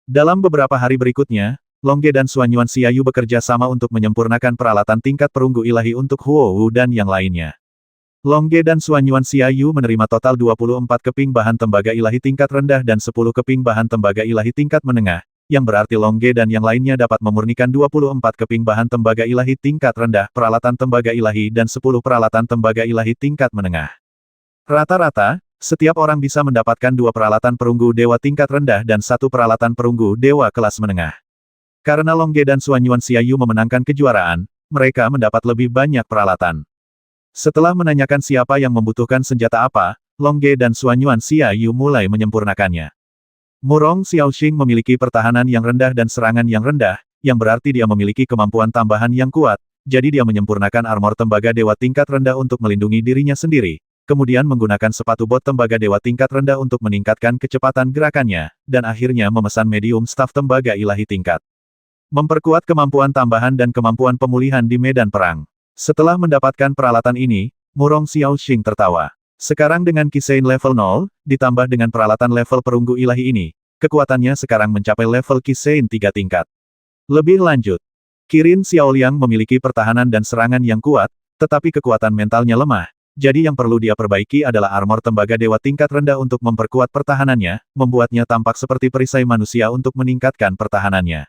Dalam beberapa hari berikutnya, Longge dan Xuanyuan Xiaoyu bekerja sama untuk menyempurnakan peralatan tingkat perunggu ilahi untuk Huo Wu dan yang lainnya. Longge dan Xuanyuan Xiaoyu menerima total 24 keping bahan tembaga ilahi tingkat rendah dan 10 keping bahan tembaga ilahi tingkat menengah, yang berarti Longge dan yang lainnya dapat memurnikan 24 keping bahan tembaga ilahi tingkat rendah, peralatan tembaga ilahi dan 10 peralatan tembaga ilahi tingkat menengah. Rata-rata, setiap orang bisa mendapatkan 2 peralatan perunggu dewa tingkat rendah dan 1 peralatan perunggu dewa kelas menengah. Karena Longge dan Xuanyuan Xiaoyu memenangkan kejuaraan, mereka mendapat lebih banyak peralatan. Setelah menanyakan siapa yang membutuhkan senjata apa, Longge dan Xuanyuan Xiaoyu mulai menyempurnakannya. Murong Xiaoxing memiliki pertahanan yang rendah dan serangan yang rendah, yang berarti dia memiliki kemampuan tambahan yang kuat, jadi dia menyempurnakan armor tembaga dewa tingkat rendah untuk melindungi dirinya sendiri, kemudian menggunakan sepatu bot tembaga dewa tingkat rendah untuk meningkatkan kecepatan gerakannya, dan akhirnya memesan medium staff tembaga ilahi tingkat. Memperkuat kemampuan tambahan dan kemampuan pemulihan di medan perang. Setelah mendapatkan peralatan ini, Murong Xiaoxing tertawa. Sekarang dengan Kisein level 0, ditambah dengan peralatan level perunggu ilahi ini, kekuatannya sekarang mencapai level Kisein 3 tingkat. Lebih lanjut, Kirin Xiaoliang memiliki pertahanan dan serangan yang kuat, tetapi kekuatan mentalnya lemah, jadi yang perlu dia perbaiki adalah armor tembaga dewa tingkat rendah untuk memperkuat pertahanannya, membuatnya tampak seperti perisai manusia untuk meningkatkan pertahanannya.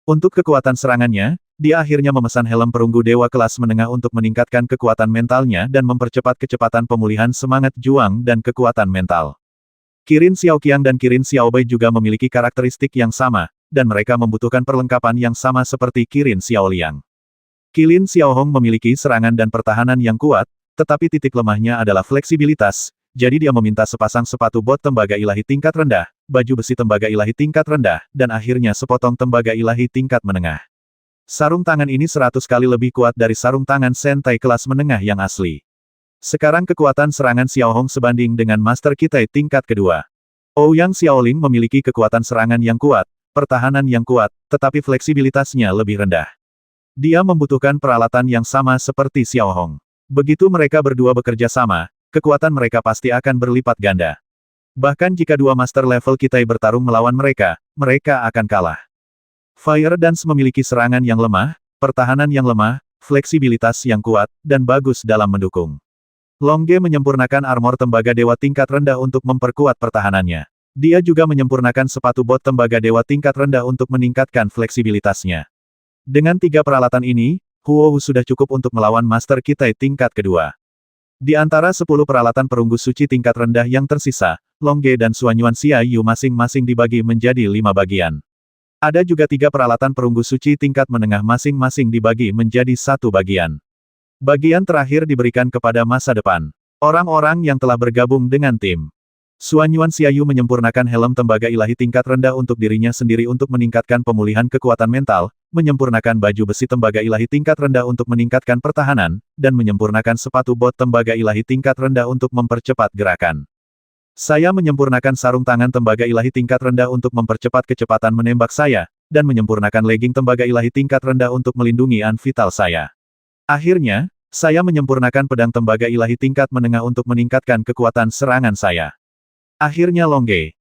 Untuk kekuatan serangannya, dia akhirnya memesan helm perunggu dewa kelas menengah untuk meningkatkan kekuatan mentalnya dan mempercepat kecepatan pemulihan semangat juang dan kekuatan mental. Kirin Xiaoqiang dan Kirin Xiaobei juga memiliki karakteristik yang sama, dan mereka membutuhkan perlengkapan yang sama seperti Kirin Xiaoliang. Kirin Xiaohong memiliki serangan dan pertahanan yang kuat, tetapi titik lemahnya adalah fleksibilitas, jadi dia meminta sepasang sepatu bot tembaga ilahi tingkat rendah, baju besi tembaga ilahi tingkat rendah, dan akhirnya sepotong tembaga ilahi tingkat menengah. Sarung tangan ini 100 kali lebih kuat dari sarung tangan Sentai kelas menengah yang asli. Sekarang kekuatan serangan Xiaohong sebanding dengan Master Kitai tingkat kedua. Ouyang Xiaoling memiliki kekuatan serangan yang kuat, pertahanan yang kuat, tetapi fleksibilitasnya lebih rendah. Dia membutuhkan peralatan yang sama seperti Xiaohong. Begitu mereka berdua bekerja sama, kekuatan mereka pasti akan berlipat ganda. Bahkan jika dua Master level Kitai bertarung melawan mereka, mereka akan kalah. Fire Dance memiliki serangan yang lemah, pertahanan yang lemah, fleksibilitas yang kuat, dan bagus dalam mendukung. Longge menyempurnakan armor tembaga dewa tingkat rendah untuk memperkuat pertahanannya. Dia juga menyempurnakan sepatu bot tembaga dewa tingkat rendah untuk meningkatkan fleksibilitasnya. Dengan 3 peralatan ini, Huo Wu sudah cukup untuk melawan Master Kitai tingkat kedua. Di antara 10 peralatan perunggu suci tingkat rendah yang tersisa, Longge dan Xuanyuan Xiaoyu masing-masing dibagi menjadi 5 bagian. Ada juga 3 peralatan perunggu suci tingkat menengah masing-masing dibagi menjadi 1 bagian. Bagian terakhir diberikan kepada masa depan. Orang-orang yang telah bergabung dengan tim. Xuanyuan Xiaoyu menyempurnakan helm tembaga ilahi tingkat rendah untuk dirinya sendiri untuk meningkatkan pemulihan kekuatan mental, menyempurnakan baju besi tembaga ilahi tingkat rendah untuk meningkatkan pertahanan, dan menyempurnakan sepatu bot tembaga ilahi tingkat rendah untuk mempercepat gerakan. Saya menyempurnakan sarung tangan tembaga ilahi tingkat rendah untuk mempercepat kecepatan menembak saya, dan menyempurnakan legging tembaga ilahi tingkat rendah untuk melindungi an vital saya. Akhirnya, saya menyempurnakan pedang tembaga ilahi tingkat menengah untuk meningkatkan kekuatan serangan saya. Akhirnya Longge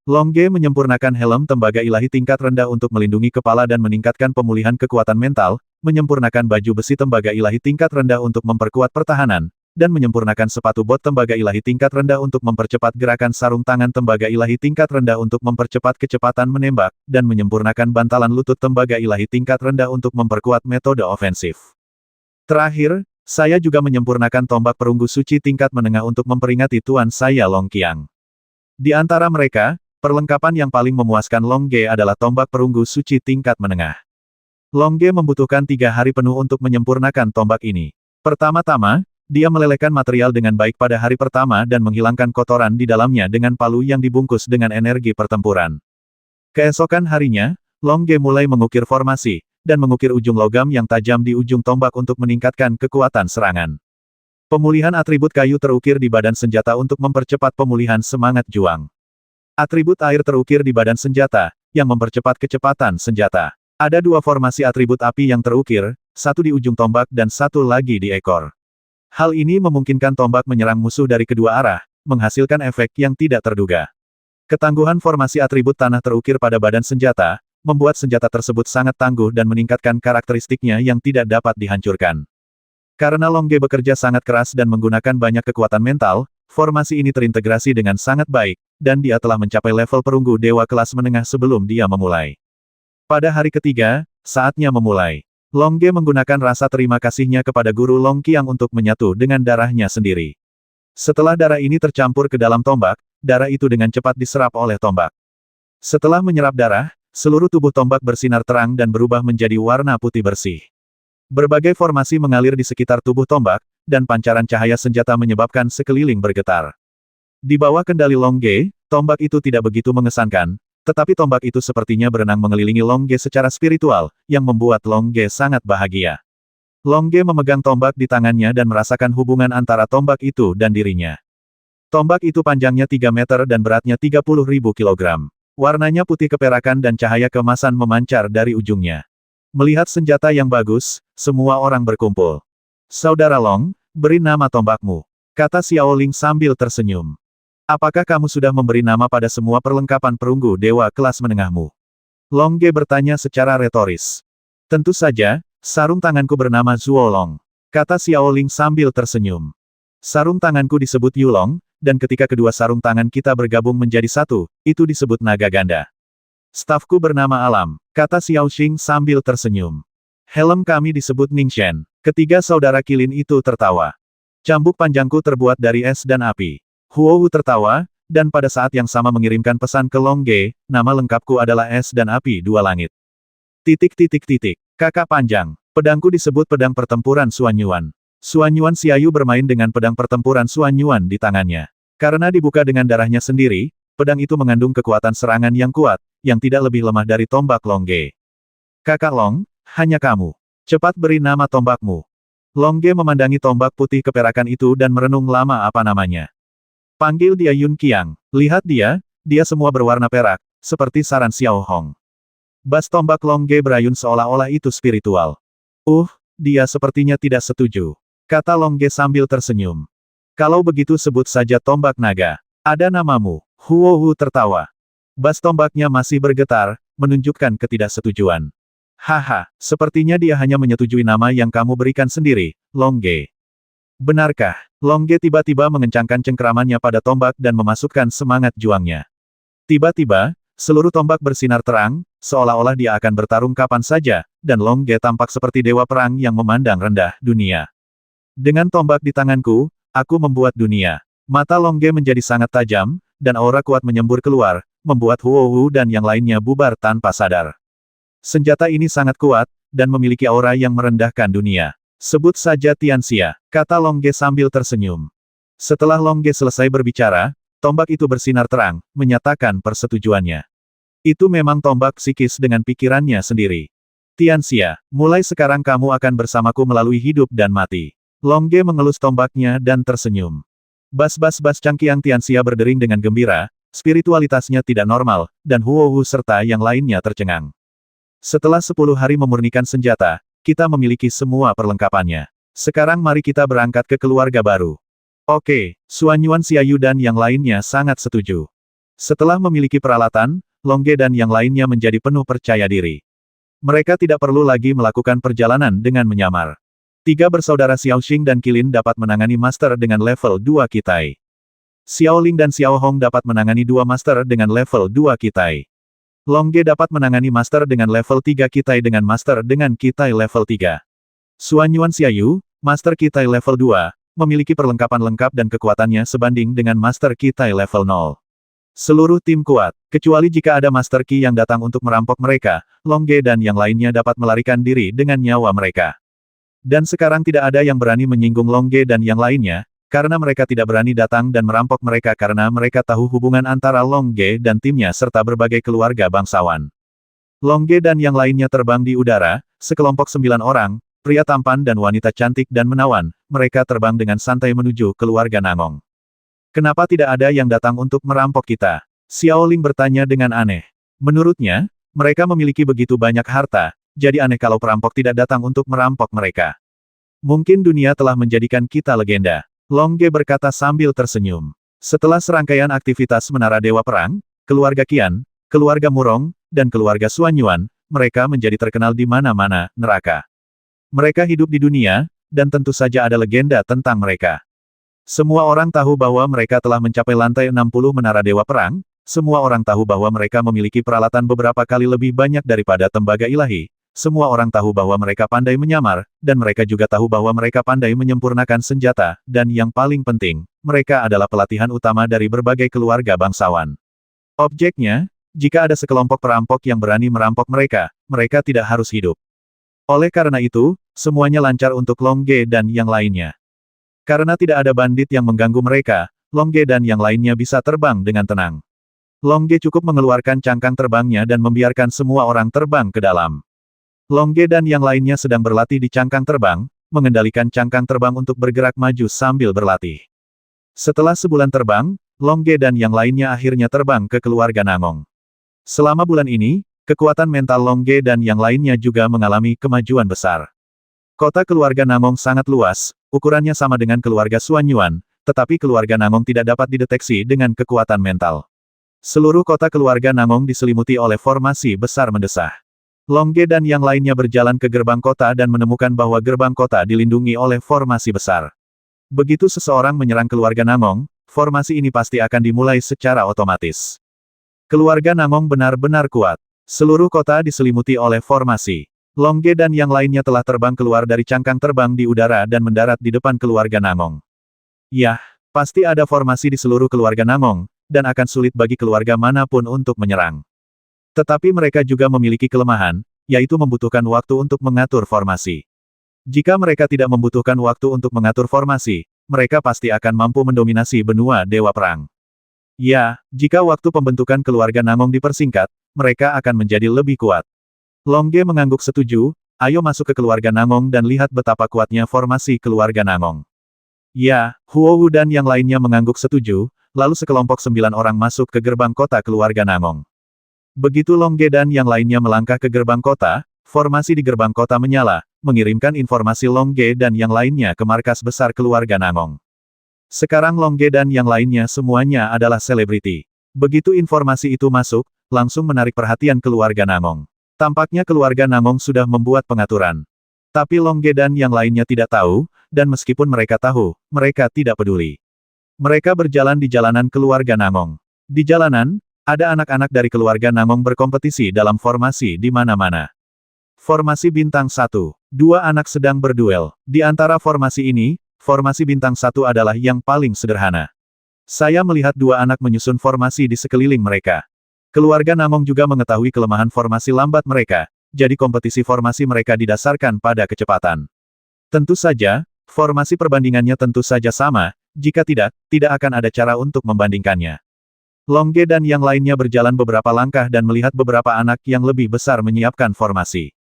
menyempurnakan helm tembaga ilahi tingkat rendah untuk melindungi kepala dan meningkatkan pemulihan kekuatan mental, menyempurnakan baju besi tembaga ilahi tingkat rendah untuk memperkuat pertahanan, dan menyempurnakan sepatu bot tembaga ilahi tingkat rendah untuk mempercepat gerakan sarung tangan tembaga ilahi tingkat rendah untuk mempercepat kecepatan menembak, dan menyempurnakan bantalan lutut tembaga ilahi tingkat rendah untuk memperkuat metode ofensif. Terakhir, saya juga menyempurnakan tombak perunggu suci tingkat menengah untuk memperingati tuan saya Long Qiang. Di antara mereka, perlengkapan yang paling memuaskan Longge adalah tombak perunggu suci tingkat menengah. Longge membutuhkan 3 hari penuh untuk menyempurnakan tombak ini. Pertama-tama, dia melelehkan material dengan baik pada hari pertama dan menghilangkan kotoran di dalamnya dengan palu yang dibungkus dengan energi pertempuran. Keesokan harinya, Longge mulai mengukir formasi, dan mengukir ujung logam yang tajam di ujung tombak untuk meningkatkan kekuatan serangan. Pemulihan atribut kayu terukir di badan senjata untuk mempercepat pemulihan semangat juang. Atribut air terukir di badan senjata, yang mempercepat kecepatan senjata. Ada 2 formasi atribut api yang terukir, 1 di ujung tombak dan 1 lagi di ekor. Hal ini memungkinkan tombak menyerang musuh dari kedua arah, menghasilkan efek yang tidak terduga. Ketangguhan formasi atribut tanah terukir pada badan senjata, membuat senjata tersebut sangat tangguh dan meningkatkan karakteristiknya yang tidak dapat dihancurkan. Karena Longge bekerja sangat keras dan menggunakan banyak kekuatan mental, formasi ini terintegrasi dengan sangat baik, dan dia telah mencapai level perunggu dewa kelas menengah sebelum dia memulai. Pada hari ketiga, saatnya memulai. Longge menggunakan rasa terima kasihnya kepada Guru Long Qiang untuk menyatu dengan darahnya sendiri. Setelah darah ini tercampur ke dalam tombak, darah itu dengan cepat diserap oleh tombak. Setelah menyerap darah, seluruh tubuh tombak bersinar terang dan berubah menjadi warna putih bersih. Berbagai formasi mengalir di sekitar tubuh tombak, dan pancaran cahaya senjata menyebabkan sekeliling bergetar. Di bawah kendali Longge, tombak itu tidak begitu mengesankan, tetapi tombak itu sepertinya berenang mengelilingi Longge secara spiritual, yang membuat Longge sangat bahagia. Longge memegang tombak di tangannya dan merasakan hubungan antara tombak itu dan dirinya. Tombak itu panjangnya 3 meter dan beratnya 30.000 kilogram. Warnanya putih keperakan dan cahaya keemasan memancar dari ujungnya. Melihat senjata yang bagus, semua orang berkumpul. Saudara Long, beri nama tombakmu, kata Xiao Ling sambil tersenyum. Apakah kamu sudah memberi nama pada semua perlengkapan perunggu dewa kelas menengahmu? Longge bertanya secara retoris. Tentu saja, sarung tanganku bernama Zuo Long, kata Xiao Ling sambil tersenyum. Sarung tanganku disebut Yulong, dan ketika kedua sarung tangan kita bergabung menjadi satu, itu disebut naga ganda. Stafku bernama Alam, kata Xiao Xing sambil tersenyum. Helm kami disebut Ningxian. Ketiga saudara kilin itu tertawa. Cambuk panjangku terbuat dari es dan api. Huohu tertawa, dan pada saat yang sama mengirimkan pesan ke Longge, nama lengkapku adalah es dan api dua langit. Kakak panjang. Pedangku disebut pedang pertempuran Suanyuan. Suanyuan Xiaoyu bermain dengan pedang pertempuran Suanyuan di tangannya. Karena dibuka dengan darahnya sendiri, pedang itu mengandung kekuatan serangan yang kuat, yang tidak lebih lemah dari tombak Longge. Kakak Long, hanya kamu. Cepat beri nama tombakmu. Longge memandangi tombak putih keperakan itu dan merenung lama apa namanya. Panggil dia Yun Qiang. Lihat dia semua berwarna perak, seperti saran Xiao Hong. Bas tombak Longge berayun seolah-olah itu spiritual. Dia sepertinya tidak setuju, kata Longge sambil tersenyum. Kalau begitu sebut saja tombak naga. Ada namamu. Huohu tertawa. Bas tombaknya masih bergetar, menunjukkan ketidaksetujuan. Haha, sepertinya dia hanya menyetujui nama yang kamu berikan sendiri, Longge. Benarkah? Longge tiba-tiba mengencangkan cengkeramannya pada tombak dan memasukkan semangat juangnya. Tiba-tiba, seluruh tombak bersinar terang, seolah-olah dia akan bertarung kapan saja, dan Longge tampak seperti dewa perang yang memandang rendah dunia. Dengan tombak di tanganku, aku membuat dunia. Mata Longge menjadi sangat tajam, dan aura kuat menyembur keluar, membuat Huohu dan yang lainnya bubar tanpa sadar. Senjata ini sangat kuat, dan memiliki aura yang merendahkan dunia. Sebut saja Tianxia, kata Longge sambil tersenyum. Setelah Longge selesai berbicara, tombak itu bersinar terang, menyatakan persetujuannya. Itu memang tombak psikis dengan pikirannya sendiri. Tianxia, mulai sekarang kamu akan bersamaku melalui hidup dan mati. Longge mengelus tombaknya dan tersenyum. Bas Cangkiang Tianxia berdering dengan gembira, spiritualitasnya tidak normal, dan Huohu serta yang lainnya tercengang. Setelah 10 hari memurnikan senjata, kita memiliki semua perlengkapannya. Sekarang mari kita berangkat ke keluarga baru. Oke, Suanyuan Xiaoyu dan yang lainnya sangat setuju. Setelah memiliki peralatan, Longge dan yang lainnya menjadi penuh percaya diri. Mereka tidak perlu lagi melakukan perjalanan dengan menyamar. 3 bersaudara Xiao Xing dan Qilin dapat menangani master dengan level 2 Kitai. Xiao Ling dan Xiao Hong dapat menangani 2 master dengan level 2 Kitai. Longge dapat menangani master dengan level 3 Kitai dengan master dengan Kitai level 3. Suanyuan Xiaoyu, master Kitai level 2, memiliki perlengkapan lengkap dan kekuatannya sebanding dengan master Kitai level 0. Seluruh tim kuat, kecuali jika ada master Qi yang datang untuk merampok mereka, Longge dan yang lainnya dapat melarikan diri dengan nyawa mereka. Dan sekarang tidak ada yang berani menyinggung Longge dan yang lainnya, karena mereka tidak berani datang dan merampok mereka karena mereka tahu hubungan antara Longge dan timnya serta berbagai keluarga bangsawan. Longge dan yang lainnya terbang di udara, sekelompok 9 orang, pria tampan dan wanita cantik dan menawan, mereka terbang dengan santai menuju keluarga Nangong. Kenapa tidak ada yang datang untuk merampok kita? Xiao Ling bertanya dengan aneh. Menurutnya, mereka memiliki begitu banyak harta, jadi aneh kalau perampok tidak datang untuk merampok mereka. Mungkin dunia telah menjadikan kita legenda. Longge berkata sambil tersenyum. Setelah serangkaian aktivitas Menara Dewa Perang, keluarga Qian, keluarga Murong, dan keluarga Xuanyuan, mereka menjadi terkenal di mana-mana, neraka. Mereka hidup di dunia, dan tentu saja ada legenda tentang mereka. Semua orang tahu bahwa mereka telah mencapai lantai 60 Menara Dewa Perang, semua orang tahu bahwa mereka memiliki peralatan beberapa kali lebih banyak daripada tembaga ilahi, semua orang tahu bahwa mereka pandai menyamar, dan mereka juga tahu bahwa mereka pandai menyempurnakan senjata, dan yang paling penting, mereka adalah pelatihan utama dari berbagai keluarga bangsawan. Objeknya, jika ada sekelompok perampok yang berani merampok mereka, mereka tidak harus hidup. Oleh karena itu, semuanya lancar untuk Long Ge dan yang lainnya. Karena tidak ada bandit yang mengganggu mereka, Long Ge dan yang lainnya bisa terbang dengan tenang. Long Ge cukup mengeluarkan cangkang terbangnya dan membiarkan semua orang terbang ke dalam. Long Ge dan yang lainnya sedang berlatih di cangkang terbang, mengendalikan cangkang terbang untuk bergerak maju sambil berlatih. Setelah sebulan terbang, Long Ge dan yang lainnya akhirnya terbang ke keluarga Nangong. Selama bulan ini, kekuatan mental Long Ge dan yang lainnya juga mengalami kemajuan besar. Kota keluarga Nangong sangat luas, ukurannya sama dengan keluarga Xuanyuan, tetapi keluarga Nangong tidak dapat dideteksi dengan kekuatan mental. Seluruh kota keluarga Nangong diselimuti oleh formasi besar mendesah. Long Ge dan yang lainnya berjalan ke gerbang kota dan menemukan bahwa gerbang kota dilindungi oleh formasi besar. Begitu seseorang menyerang keluarga Nangong, formasi ini pasti akan dimulai secara otomatis. Keluarga Nangong benar-benar kuat. Seluruh kota diselimuti oleh formasi. Long Ge dan yang lainnya telah terbang keluar dari cangkang terbang di udara dan mendarat di depan keluarga Nangong. Yah, pasti ada formasi di seluruh keluarga Nangong, dan akan sulit bagi keluarga manapun untuk menyerang. Tetapi mereka juga memiliki kelemahan, yaitu membutuhkan waktu untuk mengatur formasi. Jika mereka tidak membutuhkan waktu untuk mengatur formasi, mereka pasti akan mampu mendominasi benua Dewa Perang. Ya, jika waktu pembentukan keluarga Nangong dipersingkat, mereka akan menjadi lebih kuat. Long Ge mengangguk setuju, ayo masuk ke keluarga Nangong dan lihat betapa kuatnya formasi keluarga Nangong. Ya, Huo Wu dan yang lainnya mengangguk setuju, lalu sekelompok 9 orang masuk ke gerbang kota keluarga Nangong. Begitu Long Ge dan yang lainnya melangkah ke gerbang kota, formasi di gerbang kota menyala, mengirimkan informasi Long Ge dan yang lainnya ke markas besar keluarga Nangong. Sekarang Long Ge dan yang lainnya semuanya adalah selebriti. Begitu informasi itu masuk, langsung menarik perhatian keluarga Nangong. Tampaknya keluarga Nangong sudah membuat pengaturan. Tapi Long Ge dan yang lainnya tidak tahu, dan meskipun mereka tahu, mereka tidak peduli. Mereka berjalan di jalanan keluarga Nangong. Di jalanan, ada anak-anak dari keluarga Nangong berkompetisi dalam formasi di mana-mana. Formasi Bintang 1. Dua anak sedang berduel. Di antara formasi ini, formasi Bintang 1 adalah yang paling sederhana. Saya melihat dua anak menyusun formasi di sekeliling mereka. Keluarga Nangong juga mengetahui kelemahan formasi lambat mereka, jadi kompetisi formasi mereka didasarkan pada kecepatan. Tentu saja, formasi perbandingannya tentu saja sama, jika tidak, tidak akan ada cara untuk membandingkannya. Long Ge dan yang lainnya berjalan beberapa langkah dan melihat beberapa anak yang lebih besar menyiapkan formasi.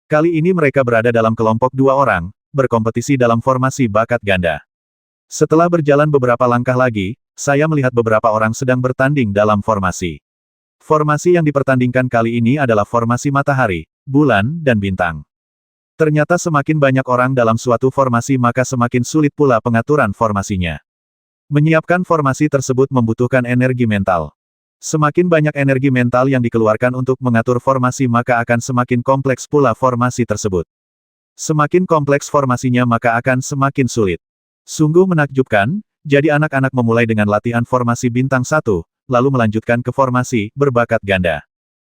Kali ini mereka berada dalam kelompok 2 orang, berkompetisi dalam formasi bakat ganda. Setelah berjalan beberapa langkah lagi, saya melihat beberapa orang sedang bertanding dalam formasi. Formasi yang dipertandingkan kali ini adalah formasi matahari, bulan, dan bintang. Ternyata semakin banyak orang dalam suatu formasi maka semakin sulit pula pengaturan formasinya. Menyiapkan formasi tersebut membutuhkan energi mental. Semakin banyak energi mental yang dikeluarkan untuk mengatur formasi maka akan semakin kompleks pula formasi tersebut. Semakin kompleks formasinya maka akan semakin sulit. Sungguh menakjubkan, jadi anak-anak memulai dengan latihan formasi bintang 1, lalu melanjutkan ke formasi berbakat ganda.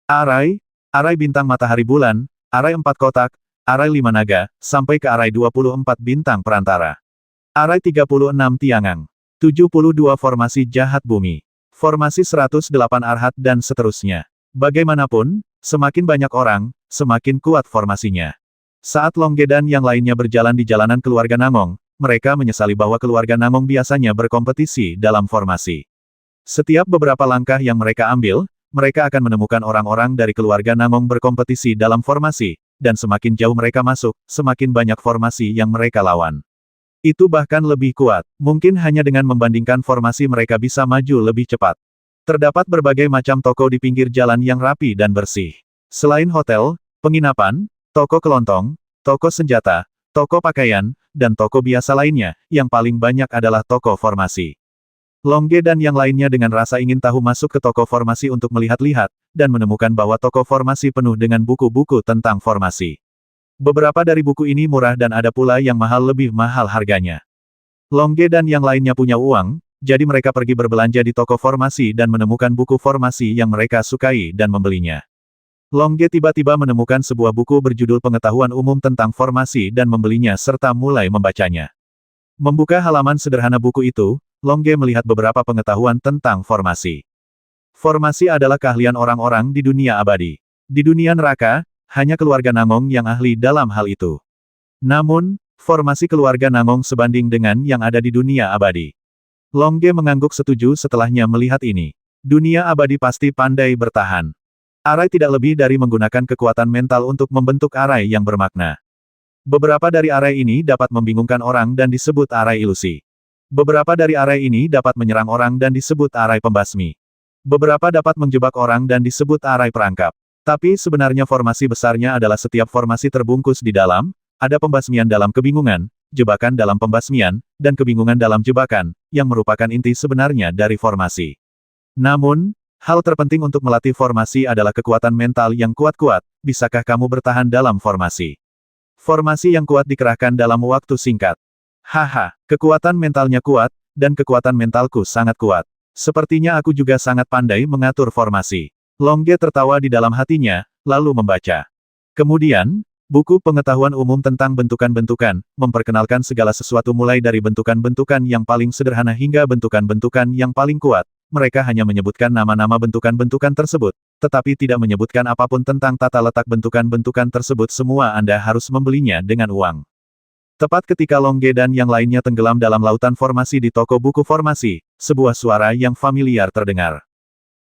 Arai bintang matahari bulan, arai 4 kotak, arai 5 naga, sampai ke arai 24 bintang perantara. Arai 36 tiangang. 72 formasi jahat bumi. Formasi 108 arhat dan seterusnya. Bagaimanapun, semakin banyak orang, semakin kuat formasinya. Saat Long Ge dan yang lainnya berjalan di jalanan keluarga Nangong, mereka menyesali bahwa keluarga Nangong biasanya berkompetisi dalam formasi. Setiap beberapa langkah yang mereka ambil, mereka akan menemukan orang-orang dari keluarga Nangong berkompetisi dalam formasi, dan semakin jauh mereka masuk, semakin banyak formasi yang mereka lawan. Itu bahkan lebih kuat, mungkin hanya dengan membandingkan formasi mereka bisa maju lebih cepat. Terdapat berbagai macam toko di pinggir jalan yang rapi dan bersih. Selain hotel, penginapan, toko kelontong, toko senjata, toko pakaian, dan toko biasa lainnya, yang paling banyak adalah toko formasi. Long Ge dan yang lainnya dengan rasa ingin tahu masuk ke toko formasi untuk melihat-lihat, dan menemukan bahwa toko formasi penuh dengan buku-buku tentang formasi. Beberapa dari buku ini murah dan ada pula yang lebih mahal harganya. Longge dan yang lainnya punya uang, jadi mereka pergi berbelanja di toko formasi dan menemukan buku formasi yang mereka sukai dan membelinya. Longge tiba-tiba menemukan sebuah buku berjudul Pengetahuan Umum tentang Formasi dan membelinya serta mulai membacanya. Membuka halaman sederhana buku itu, Longge melihat beberapa pengetahuan tentang formasi. Formasi adalah keahlian orang-orang di dunia abadi. Di dunia neraka, hanya keluarga Nangong yang ahli dalam hal itu. Namun, formasi keluarga Nangong sebanding dengan yang ada di dunia abadi. Longge mengangguk setuju setelahnya melihat ini. Dunia abadi pasti pandai bertahan. Arai tidak lebih dari menggunakan kekuatan mental untuk membentuk arai yang bermakna. Beberapa dari arai ini dapat membingungkan orang dan disebut arai ilusi. Beberapa dari arai ini dapat menyerang orang dan disebut arai pembasmi. Beberapa dapat menjebak orang dan disebut arai perangkap. Tapi sebenarnya formasi besarnya adalah setiap formasi terbungkus di dalam, ada pembasmian dalam kebingungan, jebakan dalam pembasmian, dan kebingungan dalam jebakan, yang merupakan inti sebenarnya dari formasi. Namun, hal terpenting untuk melatih formasi adalah kekuatan mental yang kuat-kuat. Bisakah kamu bertahan dalam formasi? Formasi yang kuat dikerahkan dalam waktu singkat. Haha, kekuatan mentalnya kuat, dan kekuatan mentalku sangat kuat. Sepertinya aku juga sangat pandai mengatur formasi. Longge tertawa di dalam hatinya, lalu membaca. Kemudian, buku pengetahuan umum tentang bentukan-bentukan, memperkenalkan segala sesuatu mulai dari bentukan-bentukan yang paling sederhana hingga bentukan-bentukan yang paling kuat. Mereka hanya menyebutkan nama-nama bentukan-bentukan tersebut, tetapi tidak menyebutkan apapun tentang tata letak bentukan-bentukan tersebut. Semua Anda harus membelinya dengan uang. Tepat ketika Longge dan yang lainnya tenggelam dalam lautan formasi di toko buku formasi, sebuah suara yang familiar terdengar.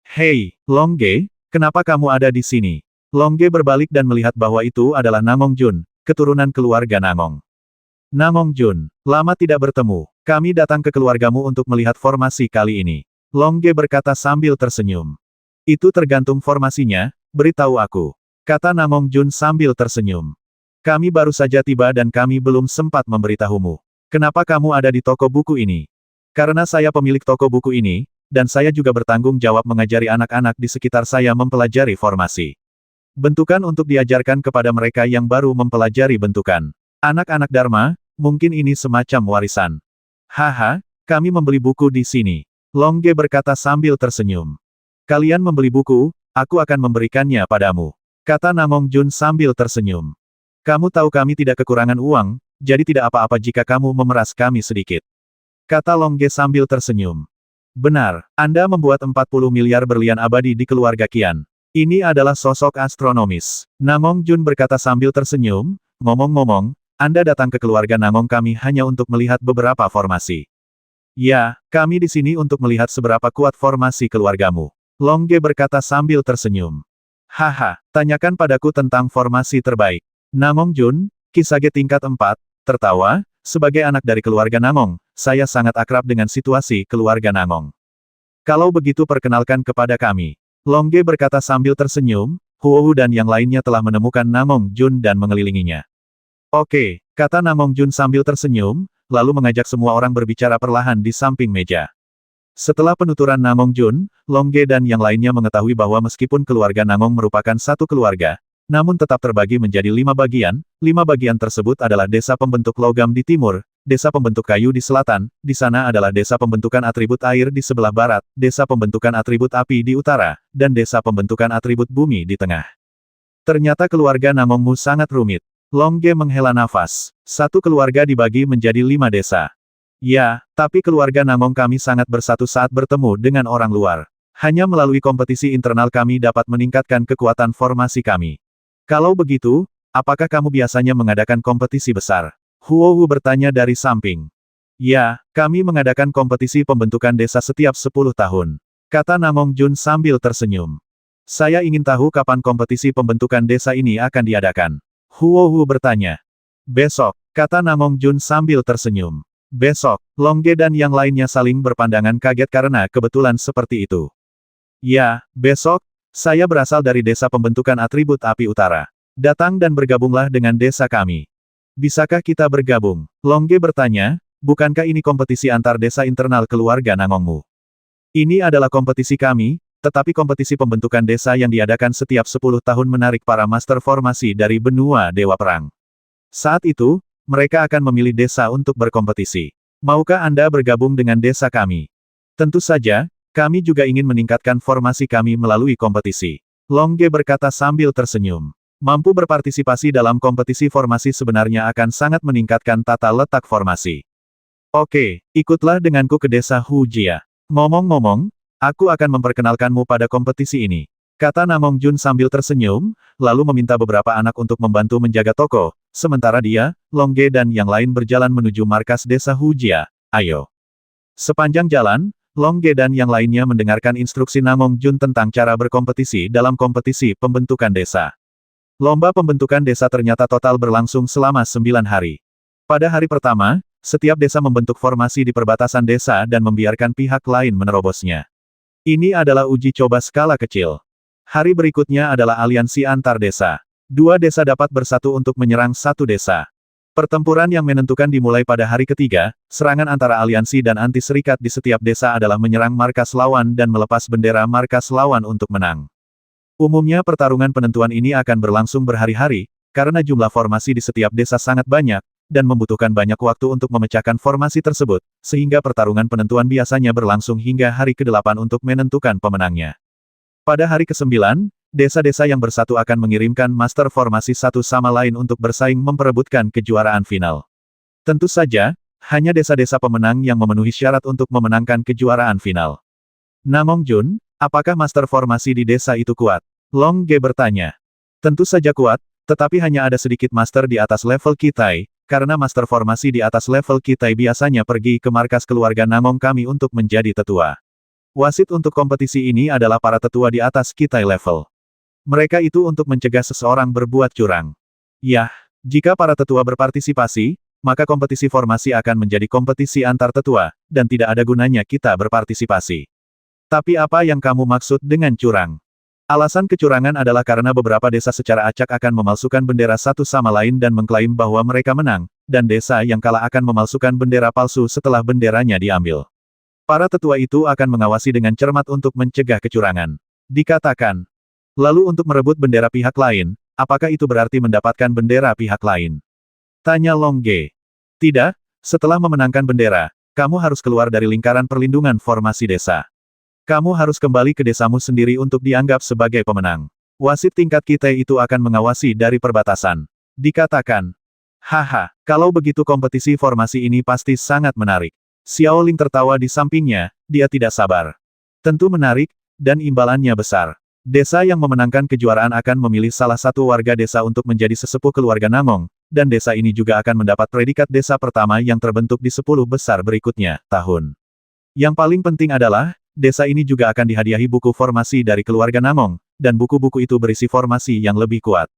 Hei, Longge, kenapa kamu ada di sini? Longge berbalik dan melihat bahwa itu adalah Nangong Jun, keturunan keluarga Nangong. Nangong Jun, lama tidak bertemu. Kami datang ke keluargamu untuk melihat formasi kali ini. Longge berkata sambil tersenyum. Itu tergantung formasinya, beritahu aku. Kata Nangong Jun sambil tersenyum. Kami baru saja tiba dan kami belum sempat memberitahumu. Kenapa kamu ada di toko buku ini? Karena saya pemilik toko buku ini, dan saya juga bertanggung jawab mengajari anak-anak di sekitar saya mempelajari formasi. Bentukan untuk diajarkan kepada mereka yang baru mempelajari bentukan. Anak-anak Dharma, mungkin ini semacam warisan. Haha, kami membeli buku di sini. Longge berkata sambil tersenyum. Kalian membeli buku, aku akan memberikannya padamu. Kata Nangong Jun sambil tersenyum. Kamu tahu kami tidak kekurangan uang, jadi tidak apa-apa jika kamu memeras kami sedikit. Kata Longge sambil tersenyum. Benar, Anda membuat 40 miliar berlian abadi di keluarga Qian. Ini adalah sosok astronomis. Nangong Jun berkata sambil tersenyum, ngomong-ngomong, Anda datang ke keluarga Nangong kami hanya untuk melihat beberapa formasi. Ya, kami di sini untuk melihat seberapa kuat formasi keluargamu. Longge berkata sambil tersenyum. Haha, tanyakan padaku tentang formasi terbaik. Nangong Jun, Kisage tingkat 4, tertawa, sebagai anak dari keluarga Nangong, saya sangat akrab dengan situasi keluarga Nangong. Kalau begitu perkenalkan kepada kami. Longge berkata sambil tersenyum, Huohu dan yang lainnya telah menemukan Nangong Jun dan mengelilinginya. Oke, kata Nangong Jun sambil tersenyum, lalu mengajak semua orang berbicara perlahan di samping meja. Setelah penuturan Nangong Jun, Longge dan yang lainnya mengetahui bahwa meskipun keluarga Nangong merupakan satu keluarga, namun tetap terbagi menjadi 5 bagian. 5 bagian tersebut adalah desa pembentuk logam di timur, desa pembentuk kayu di selatan, di sana adalah desa pembentukan atribut air di sebelah barat, desa pembentukan atribut api di utara, dan desa pembentukan atribut bumi di tengah. Ternyata keluarga Nangongmu sangat rumit. Longge menghela nafas. Satu keluarga dibagi menjadi 5 desa. Ya, tapi keluarga Nangong kami sangat bersatu saat bertemu dengan orang luar. Hanya melalui kompetisi internal kami dapat meningkatkan kekuatan formasi kami. Kalau begitu, apakah kamu biasanya mengadakan kompetisi besar? Huohu bertanya dari samping. Ya, kami mengadakan kompetisi pembentukan desa setiap 10 tahun. Kata Nangong Jun sambil tersenyum. Saya ingin tahu kapan kompetisi pembentukan desa ini akan diadakan. Huohu bertanya. Besok, kata Nangong Jun sambil tersenyum. Besok, Longge dan yang lainnya saling berpandangan kaget karena kebetulan seperti itu. Ya, besok, saya berasal dari desa pembentukan atribut api utara. Datang dan bergabunglah dengan desa kami. Bisakah kita bergabung? Longge bertanya, bukankah ini kompetisi antar desa internal keluarga Nangongmu? Ini adalah kompetisi kami, Tetapi kompetisi pembentukan desa yang diadakan setiap 10 tahun menarik para master formasi dari benua Dewa Perang. Saat itu, mereka akan memilih desa untuk berkompetisi. Maukah Anda bergabung dengan desa kami? Tentu saja, kami juga ingin meningkatkan formasi kami melalui kompetisi. Longge berkata sambil tersenyum. Mampu berpartisipasi dalam kompetisi formasi sebenarnya akan sangat meningkatkan tata letak formasi. Oke, ikutlah denganku ke desa Hujia. Ngomong-ngomong, aku akan memperkenalkanmu pada kompetisi ini. Kata Namong Jun sambil tersenyum, lalu meminta beberapa anak untuk membantu menjaga toko, sementara dia, Longge dan yang lain berjalan menuju markas desa Hujia. Ayo. Sepanjang jalan, Longge dan yang lainnya mendengarkan instruksi Namong Jun tentang cara berkompetisi dalam kompetisi pembentukan desa. Lomba pembentukan desa ternyata total berlangsung selama 9 hari. Pada hari pertama, setiap desa membentuk formasi di perbatasan desa dan membiarkan pihak lain menerobosnya. Ini adalah uji coba skala kecil. Hari berikutnya adalah aliansi antar desa. 2 desa dapat bersatu untuk menyerang 1 desa. Pertempuran yang menentukan dimulai pada hari ketiga, serangan antara aliansi dan anti-serikat di setiap desa adalah menyerang markas lawan dan melepas bendera markas lawan untuk menang. Umumnya pertarungan penentuan ini akan berlangsung berhari-hari, karena jumlah formasi di setiap desa sangat banyak, dan membutuhkan banyak waktu untuk memecahkan formasi tersebut, sehingga pertarungan penentuan biasanya berlangsung hingga hari ke-8 untuk menentukan pemenangnya. Pada hari ke-9, desa-desa yang bersatu akan mengirimkan master formasi satu sama lain untuk bersaing memperebutkan kejuaraan final. Tentu saja, hanya desa-desa pemenang yang memenuhi syarat untuk memenangkan kejuaraan final. Namong Jun, apakah master formasi di desa itu kuat? Longge bertanya. Tentu saja kuat, tetapi hanya ada sedikit master di atas level Kitai, karena master formasi di atas level Kitai biasanya pergi ke markas keluarga Namong kami untuk menjadi tetua. Wasit untuk kompetisi ini adalah para tetua di atas Kitai level. Mereka itu untuk mencegah seseorang berbuat curang. Yah, jika para tetua berpartisipasi, maka kompetisi formasi akan menjadi kompetisi antar tetua, dan tidak ada gunanya kita berpartisipasi. Tapi apa yang kamu maksud dengan curang? Alasan kecurangan adalah karena beberapa desa secara acak akan memalsukan bendera satu sama lain dan mengklaim bahwa mereka menang, dan desa yang kalah akan memalsukan bendera palsu setelah benderanya diambil. Para tetua itu akan mengawasi dengan cermat untuk mencegah kecurangan. Dikatakan. Lalu untuk merebut bendera pihak lain, apakah itu berarti mendapatkan bendera pihak lain? Tanya Longge. Tidak, setelah memenangkan bendera, kamu harus keluar dari lingkaran perlindungan formasi desa. Kamu harus kembali ke desamu sendiri untuk dianggap sebagai pemenang. Wasit tingkat Kitai itu akan mengawasi dari perbatasan. Dikatakan. Haha, kalau begitu kompetisi formasi ini pasti sangat menarik. Xiao Ling tertawa di sampingnya, dia tidak sabar. Tentu menarik, dan imbalannya besar. Desa yang memenangkan kejuaraan akan memilih salah satu warga desa untuk menjadi sesepuh keluarga Namong, dan desa ini juga akan mendapat predikat desa pertama yang terbentuk di 10 besar berikutnya, tahun. Yang paling penting adalah, desa ini juga akan dihadiahi buku formasi dari keluarga Namong, dan buku-buku itu berisi formasi yang lebih kuat.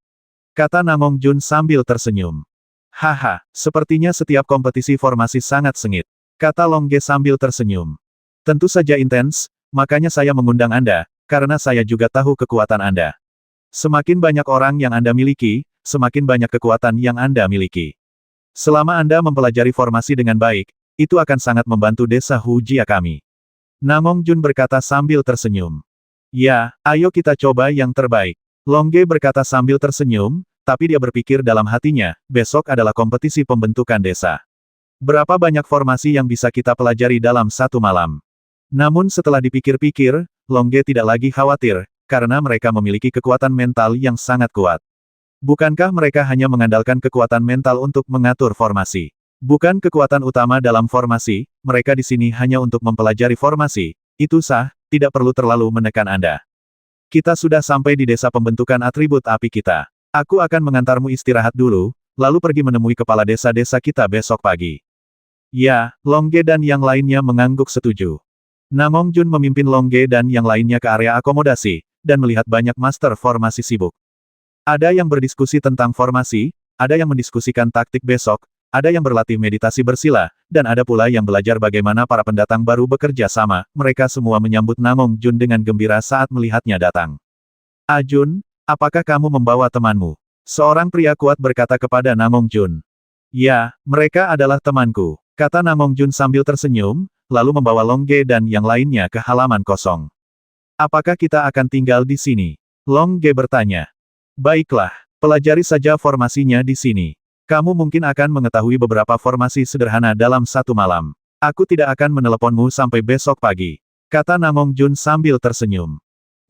Kata Namong Jun sambil tersenyum. Haha, sepertinya setiap kompetisi formasi sangat sengit. Kata Longge sambil tersenyum. Tentu saja intens, makanya saya mengundang Anda, karena saya juga tahu kekuatan Anda. Semakin banyak orang yang Anda miliki, semakin banyak kekuatan yang Anda miliki. Selama Anda mempelajari formasi dengan baik, itu akan sangat membantu desa Hujia kami. Namong Jun berkata sambil tersenyum. Ya, ayo kita coba yang terbaik. Longge berkata sambil tersenyum, tapi dia berpikir dalam hatinya, besok adalah kompetisi pembentukan desa. Berapa banyak formasi yang bisa kita pelajari dalam satu malam? Namun setelah dipikir-pikir, Longge tidak lagi khawatir, karena mereka memiliki kekuatan mental yang sangat kuat. Bukankah mereka hanya mengandalkan kekuatan mental untuk mengatur formasi? Bukan kekuatan utama dalam formasi, mereka di sini hanya untuk mempelajari formasi. Itu sah, tidak perlu terlalu menekan Anda. Kita sudah sampai di desa pembentukan atribut api kita. Aku akan mengantarmu istirahat dulu, lalu pergi menemui kepala desa-desa kita besok pagi. Ya, Longge dan yang lainnya mengangguk setuju. Namong Jun memimpin Longge dan yang lainnya ke area akomodasi, dan melihat banyak master formasi sibuk. Ada yang berdiskusi tentang formasi, ada yang mendiskusikan taktik besok, ada yang berlatih meditasi bersila, dan ada pula yang belajar bagaimana para pendatang baru bekerja sama. Mereka semua menyambut Namong Jun dengan gembira saat melihatnya datang. Ajun, apakah kamu membawa temanmu? Seorang pria kuat berkata kepada Namong Jun. Ya, mereka adalah temanku, kata Namong Jun sambil tersenyum, lalu membawa Longge dan yang lainnya ke halaman kosong. Apakah kita akan tinggal di sini? Long Ge bertanya. Baiklah, pelajari saja formasinya di sini. Kamu mungkin akan mengetahui beberapa formasi sederhana dalam satu malam. Aku tidak akan meneleponmu sampai besok pagi, kata Namong Jun sambil tersenyum.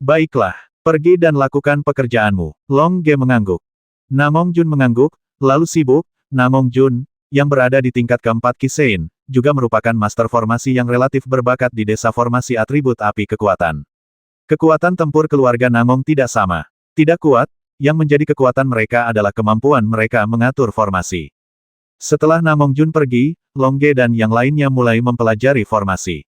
Baiklah, pergi dan lakukan pekerjaanmu. Long Ge mengangguk. Namong Jun mengangguk, lalu sibuk. Namong Jun, yang berada di tingkat keempat Kisein, juga merupakan master formasi yang relatif berbakat di desa formasi atribut api kekuatan. Kekuatan tempur keluarga Namong tidak sama. Tidak kuat, yang menjadi kekuatan mereka adalah kemampuan mereka mengatur formasi. Setelah Namong Jun pergi, Long Ge dan yang lainnya mulai mempelajari formasi.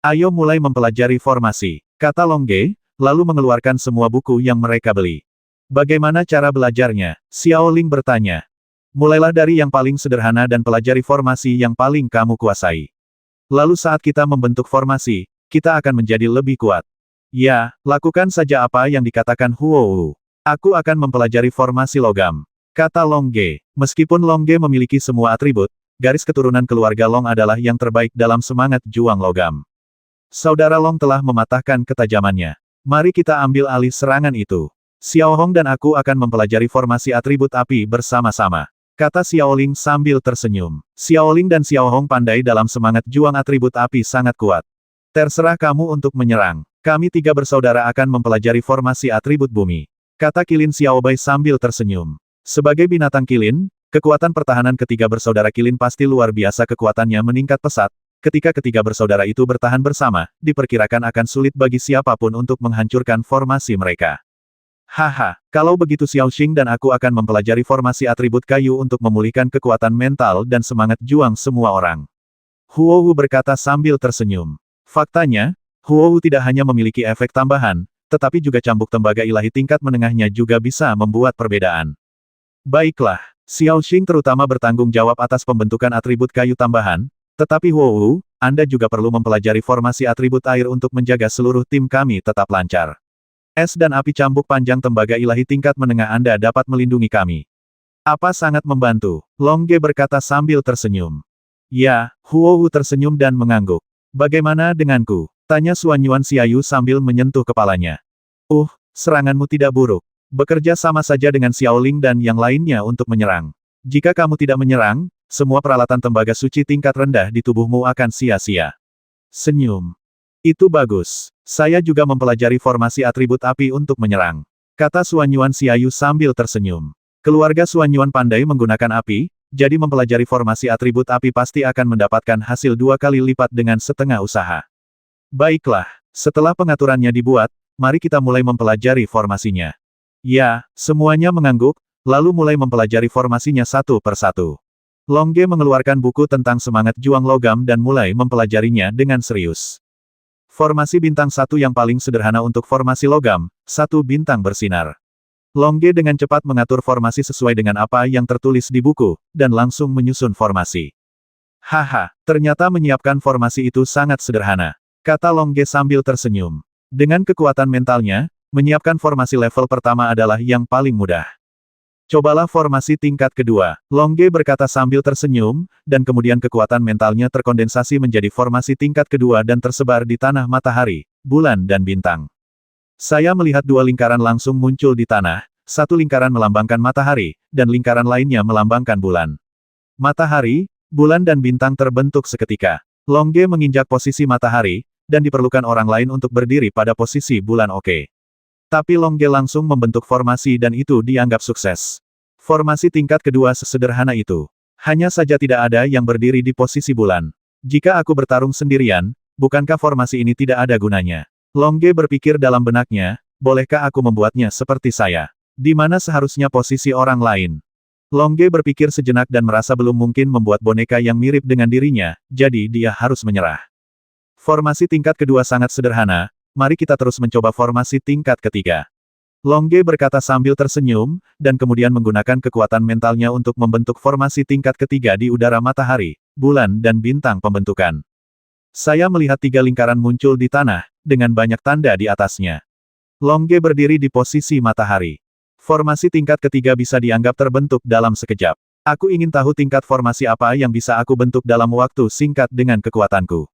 Ayo mulai mempelajari formasi, kata Long Ge, lalu mengeluarkan semua buku yang mereka beli. Bagaimana cara belajarnya? Xiao Ling bertanya. Mulailah dari yang paling sederhana dan pelajari formasi yang paling kamu kuasai. Lalu saat kita membentuk formasi, kita akan menjadi lebih kuat. Ya, lakukan saja apa yang dikatakan Huo. Aku akan mempelajari formasi logam, kata Long Ge. Meskipun Long Ge memiliki semua atribut, garis keturunan keluarga Long adalah yang terbaik dalam semangat juang logam. Saudara Long telah mematahkan ketajamannya. Mari kita ambil alih serangan itu. Xiao Hong dan aku akan mempelajari formasi atribut api bersama-sama, kata Xiao Ling sambil tersenyum. Xiao Ling dan Xiao Hong pandai dalam semangat juang atribut api sangat kuat. Terserah kamu untuk menyerang. Kami tiga bersaudara akan mempelajari formasi atribut bumi, kata Kilin Xiaobai sambil tersenyum. Sebagai binatang kilin, kekuatan pertahanan ketiga bersaudara kilin pasti luar biasa, kekuatannya meningkat pesat. Ketika ketiga bersaudara itu bertahan bersama, diperkirakan akan sulit bagi siapapun untuk menghancurkan formasi mereka. Haha, kalau begitu Xiao Xing dan aku akan mempelajari formasi atribut kayu untuk memulihkan kekuatan mental dan semangat juang semua orang. Huo Wu berkata sambil tersenyum. Faktanya, Huo Wu tidak hanya memiliki efek tambahan, tetapi juga cambuk tembaga ilahi tingkat menengahnya juga bisa membuat perbedaan. Baiklah, Xiao Xing terutama bertanggung jawab atas pembentukan atribut kayu tambahan, tetapi Huo Wu, Anda juga perlu mempelajari formasi atribut air untuk menjaga seluruh tim kami tetap lancar. Es dan api cambuk panjang tembaga ilahi tingkat menengah Anda dapat melindungi kami. Apa sangat membantu? Long Ge berkata sambil tersenyum. Ya, Huo Wu tersenyum dan mengangguk. Bagaimana denganku? Tanya Suan Yuan Xiaoyu sambil menyentuh kepalanya. Seranganmu tidak buruk. Bekerja sama saja dengan Xiao Ling dan yang lainnya untuk menyerang. Jika kamu tidak menyerang, semua peralatan tembaga suci tingkat rendah di tubuhmu akan sia-sia. Senyum. Itu bagus. Saya juga mempelajari formasi atribut api untuk menyerang, kata Suan Yuan Xiaoyu sambil tersenyum. Keluarga Suan Yuan pandai menggunakan api, jadi mempelajari formasi atribut api pasti akan mendapatkan hasil 2 kali lipat dengan setengah usaha. Baiklah, setelah pengaturannya dibuat, mari kita mulai mempelajari formasinya. Ya, semuanya mengangguk, lalu mulai mempelajari formasinya satu persatu. Long Ge mengeluarkan buku tentang semangat juang logam dan mulai mempelajarinya dengan serius. Formasi bintang 1 yang paling sederhana untuk formasi logam, 1 bintang bersinar. Long Ge dengan cepat mengatur formasi sesuai dengan apa yang tertulis di buku, dan langsung menyusun formasi. Haha, ternyata menyiapkan formasi itu sangat sederhana, kata Long Ge sambil tersenyum. Dengan kekuatan mentalnya, menyiapkan formasi level pertama adalah yang paling mudah. Cobalah formasi tingkat kedua, Long Ge berkata sambil tersenyum, dan kemudian kekuatan mentalnya terkondensasi menjadi formasi tingkat kedua dan tersebar di tanah matahari, bulan dan bintang. Saya melihat 2 lingkaran langsung muncul di tanah, 1 lingkaran melambangkan matahari, dan lingkaran lainnya melambangkan bulan. Matahari, bulan dan bintang terbentuk seketika. Long Ge menginjak posisi matahari, dan diperlukan orang lain untuk berdiri pada posisi bulan. Oke. Tapi Long Ge langsung membentuk formasi dan itu dianggap sukses. Formasi tingkat kedua sesederhana itu. Hanya saja tidak ada yang berdiri di posisi bulan. Jika aku bertarung sendirian, bukankah formasi ini tidak ada gunanya? Long Ge berpikir dalam benaknya, bolehkah aku membuatnya seperti saya? Di mana seharusnya posisi orang lain? Long Ge berpikir sejenak dan merasa belum mungkin membuat boneka yang mirip dengan dirinya, jadi dia harus menyerah. Formasi tingkat kedua sangat sederhana, mari kita terus mencoba formasi tingkat ketiga. Long Ge berkata sambil tersenyum, dan kemudian menggunakan kekuatan mentalnya untuk membentuk formasi tingkat ketiga di udara matahari, bulan dan bintang pembentukan. Saya melihat 3 lingkaran muncul di tanah, dengan banyak tanda di atasnya. Long Ge berdiri di posisi matahari. Formasi tingkat ketiga bisa dianggap terbentuk dalam sekejap. Aku ingin tahu tingkat formasi apa yang bisa aku bentuk dalam waktu singkat dengan kekuatanku.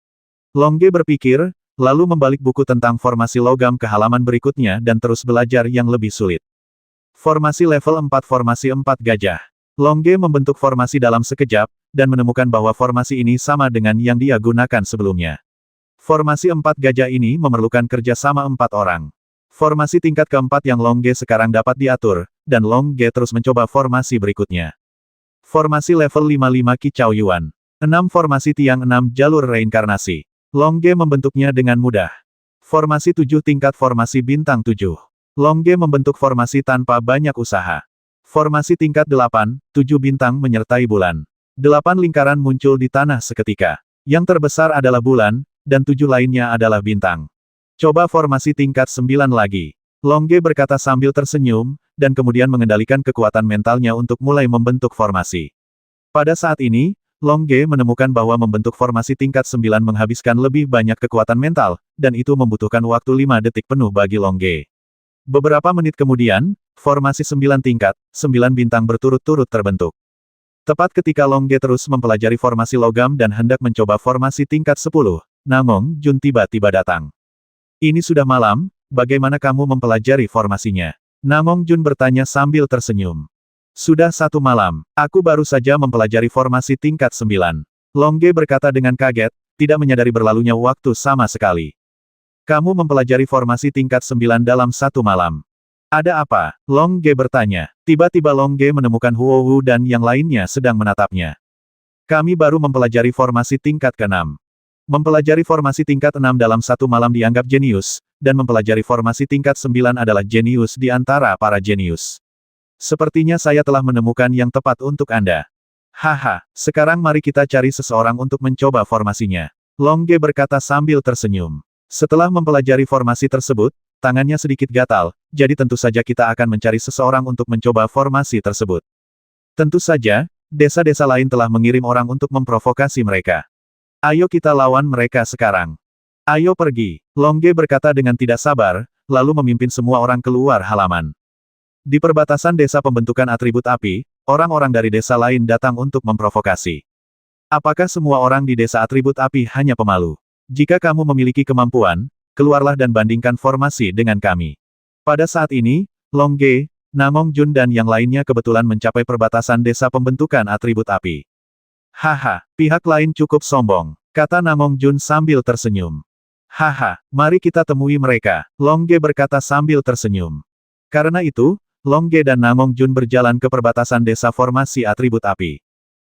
Long Ge berpikir, lalu membalik buku tentang formasi logam ke halaman berikutnya dan terus belajar yang lebih sulit. Formasi level 4 Formasi 4 gajah. Longge membentuk formasi dalam sekejap, dan menemukan bahwa formasi ini sama dengan yang dia gunakan sebelumnya. Formasi 4 gajah ini memerlukan kerjasama 4 orang. Formasi tingkat keempat yang Longge sekarang dapat diatur, dan Longge terus mencoba formasi berikutnya. Formasi level 55 Kicau Yuan. 6 Formasi tiang 6 jalur reinkarnasi. Longge membentuknya dengan mudah. Formasi 7 tingkat formasi bintang 7. Longge membentuk formasi tanpa banyak usaha. Formasi tingkat 8, 7 bintang menyertai bulan. 8 lingkaran muncul di tanah seketika. Yang terbesar adalah bulan, dan 7 lainnya adalah bintang. Coba formasi tingkat 9 lagi. Longge berkata sambil tersenyum, dan kemudian mengendalikan kekuatan mentalnya untuk mulai membentuk formasi. Pada saat ini, Longge menemukan bahwa membentuk formasi tingkat 9 menghabiskan lebih banyak kekuatan mental, dan itu membutuhkan waktu 5 detik penuh bagi Longge. Beberapa menit kemudian, formasi 9 tingkat, 9 bintang berturut-turut terbentuk. Tepat ketika Longge terus mempelajari formasi logam dan hendak mencoba formasi tingkat 10, Namong Jun tiba-tiba datang. Ini sudah malam, bagaimana kamu mempelajari formasinya? Namong Jun bertanya sambil tersenyum. Sudah 1 malam, aku baru saja mempelajari formasi tingkat 9. Longge berkata dengan kaget, tidak menyadari berlalunya waktu sama sekali. Kamu mempelajari formasi tingkat 9 dalam 1 malam. Ada apa? Longge bertanya. Tiba-tiba Longge menemukan Huo Wu dan yang lainnya sedang menatapnya. Kami baru mempelajari formasi tingkat ke-6. Mempelajari formasi tingkat 6 dalam 1 malam dianggap jenius, dan mempelajari formasi tingkat 9 adalah jenius di antara para jenius. Sepertinya saya telah menemukan yang tepat untuk Anda. Haha, sekarang mari kita cari seseorang untuk mencoba formasinya. Longge berkata sambil tersenyum. Setelah mempelajari formasi tersebut, tangannya sedikit gatal, jadi tentu saja kita akan mencari seseorang untuk mencoba formasi tersebut. Tentu saja, desa-desa lain telah mengirim orang untuk memprovokasi mereka. Ayo kita lawan mereka sekarang. Ayo pergi. Longge berkata dengan tidak sabar, lalu memimpin semua orang keluar halaman. Di perbatasan desa pembentukan atribut api, orang-orang dari desa lain datang untuk memprovokasi. Apakah semua orang di desa atribut api hanya pemalu? Jika kamu memiliki kemampuan, keluarlah dan bandingkan formasi dengan kami. Pada saat ini, Longge, Namong Jun dan yang lainnya kebetulan mencapai perbatasan desa pembentukan atribut api. Haha, pihak lain cukup sombong, kata Namong Jun sambil tersenyum. Haha, mari kita temui mereka, Longge berkata sambil tersenyum. Karena itu, Longge dan Namong Jun berjalan ke perbatasan desa formasi atribut api.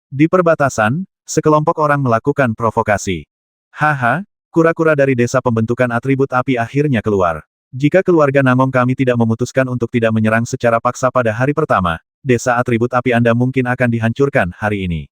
Di perbatasan, sekelompok orang melakukan provokasi. Haha, kura-kura dari desa pembentukan atribut api akhirnya keluar. Jika keluarga Namong kami tidak memutuskan untuk tidak menyerang secara paksa pada hari pertama, desa atribut api Anda mungkin akan dihancurkan hari ini.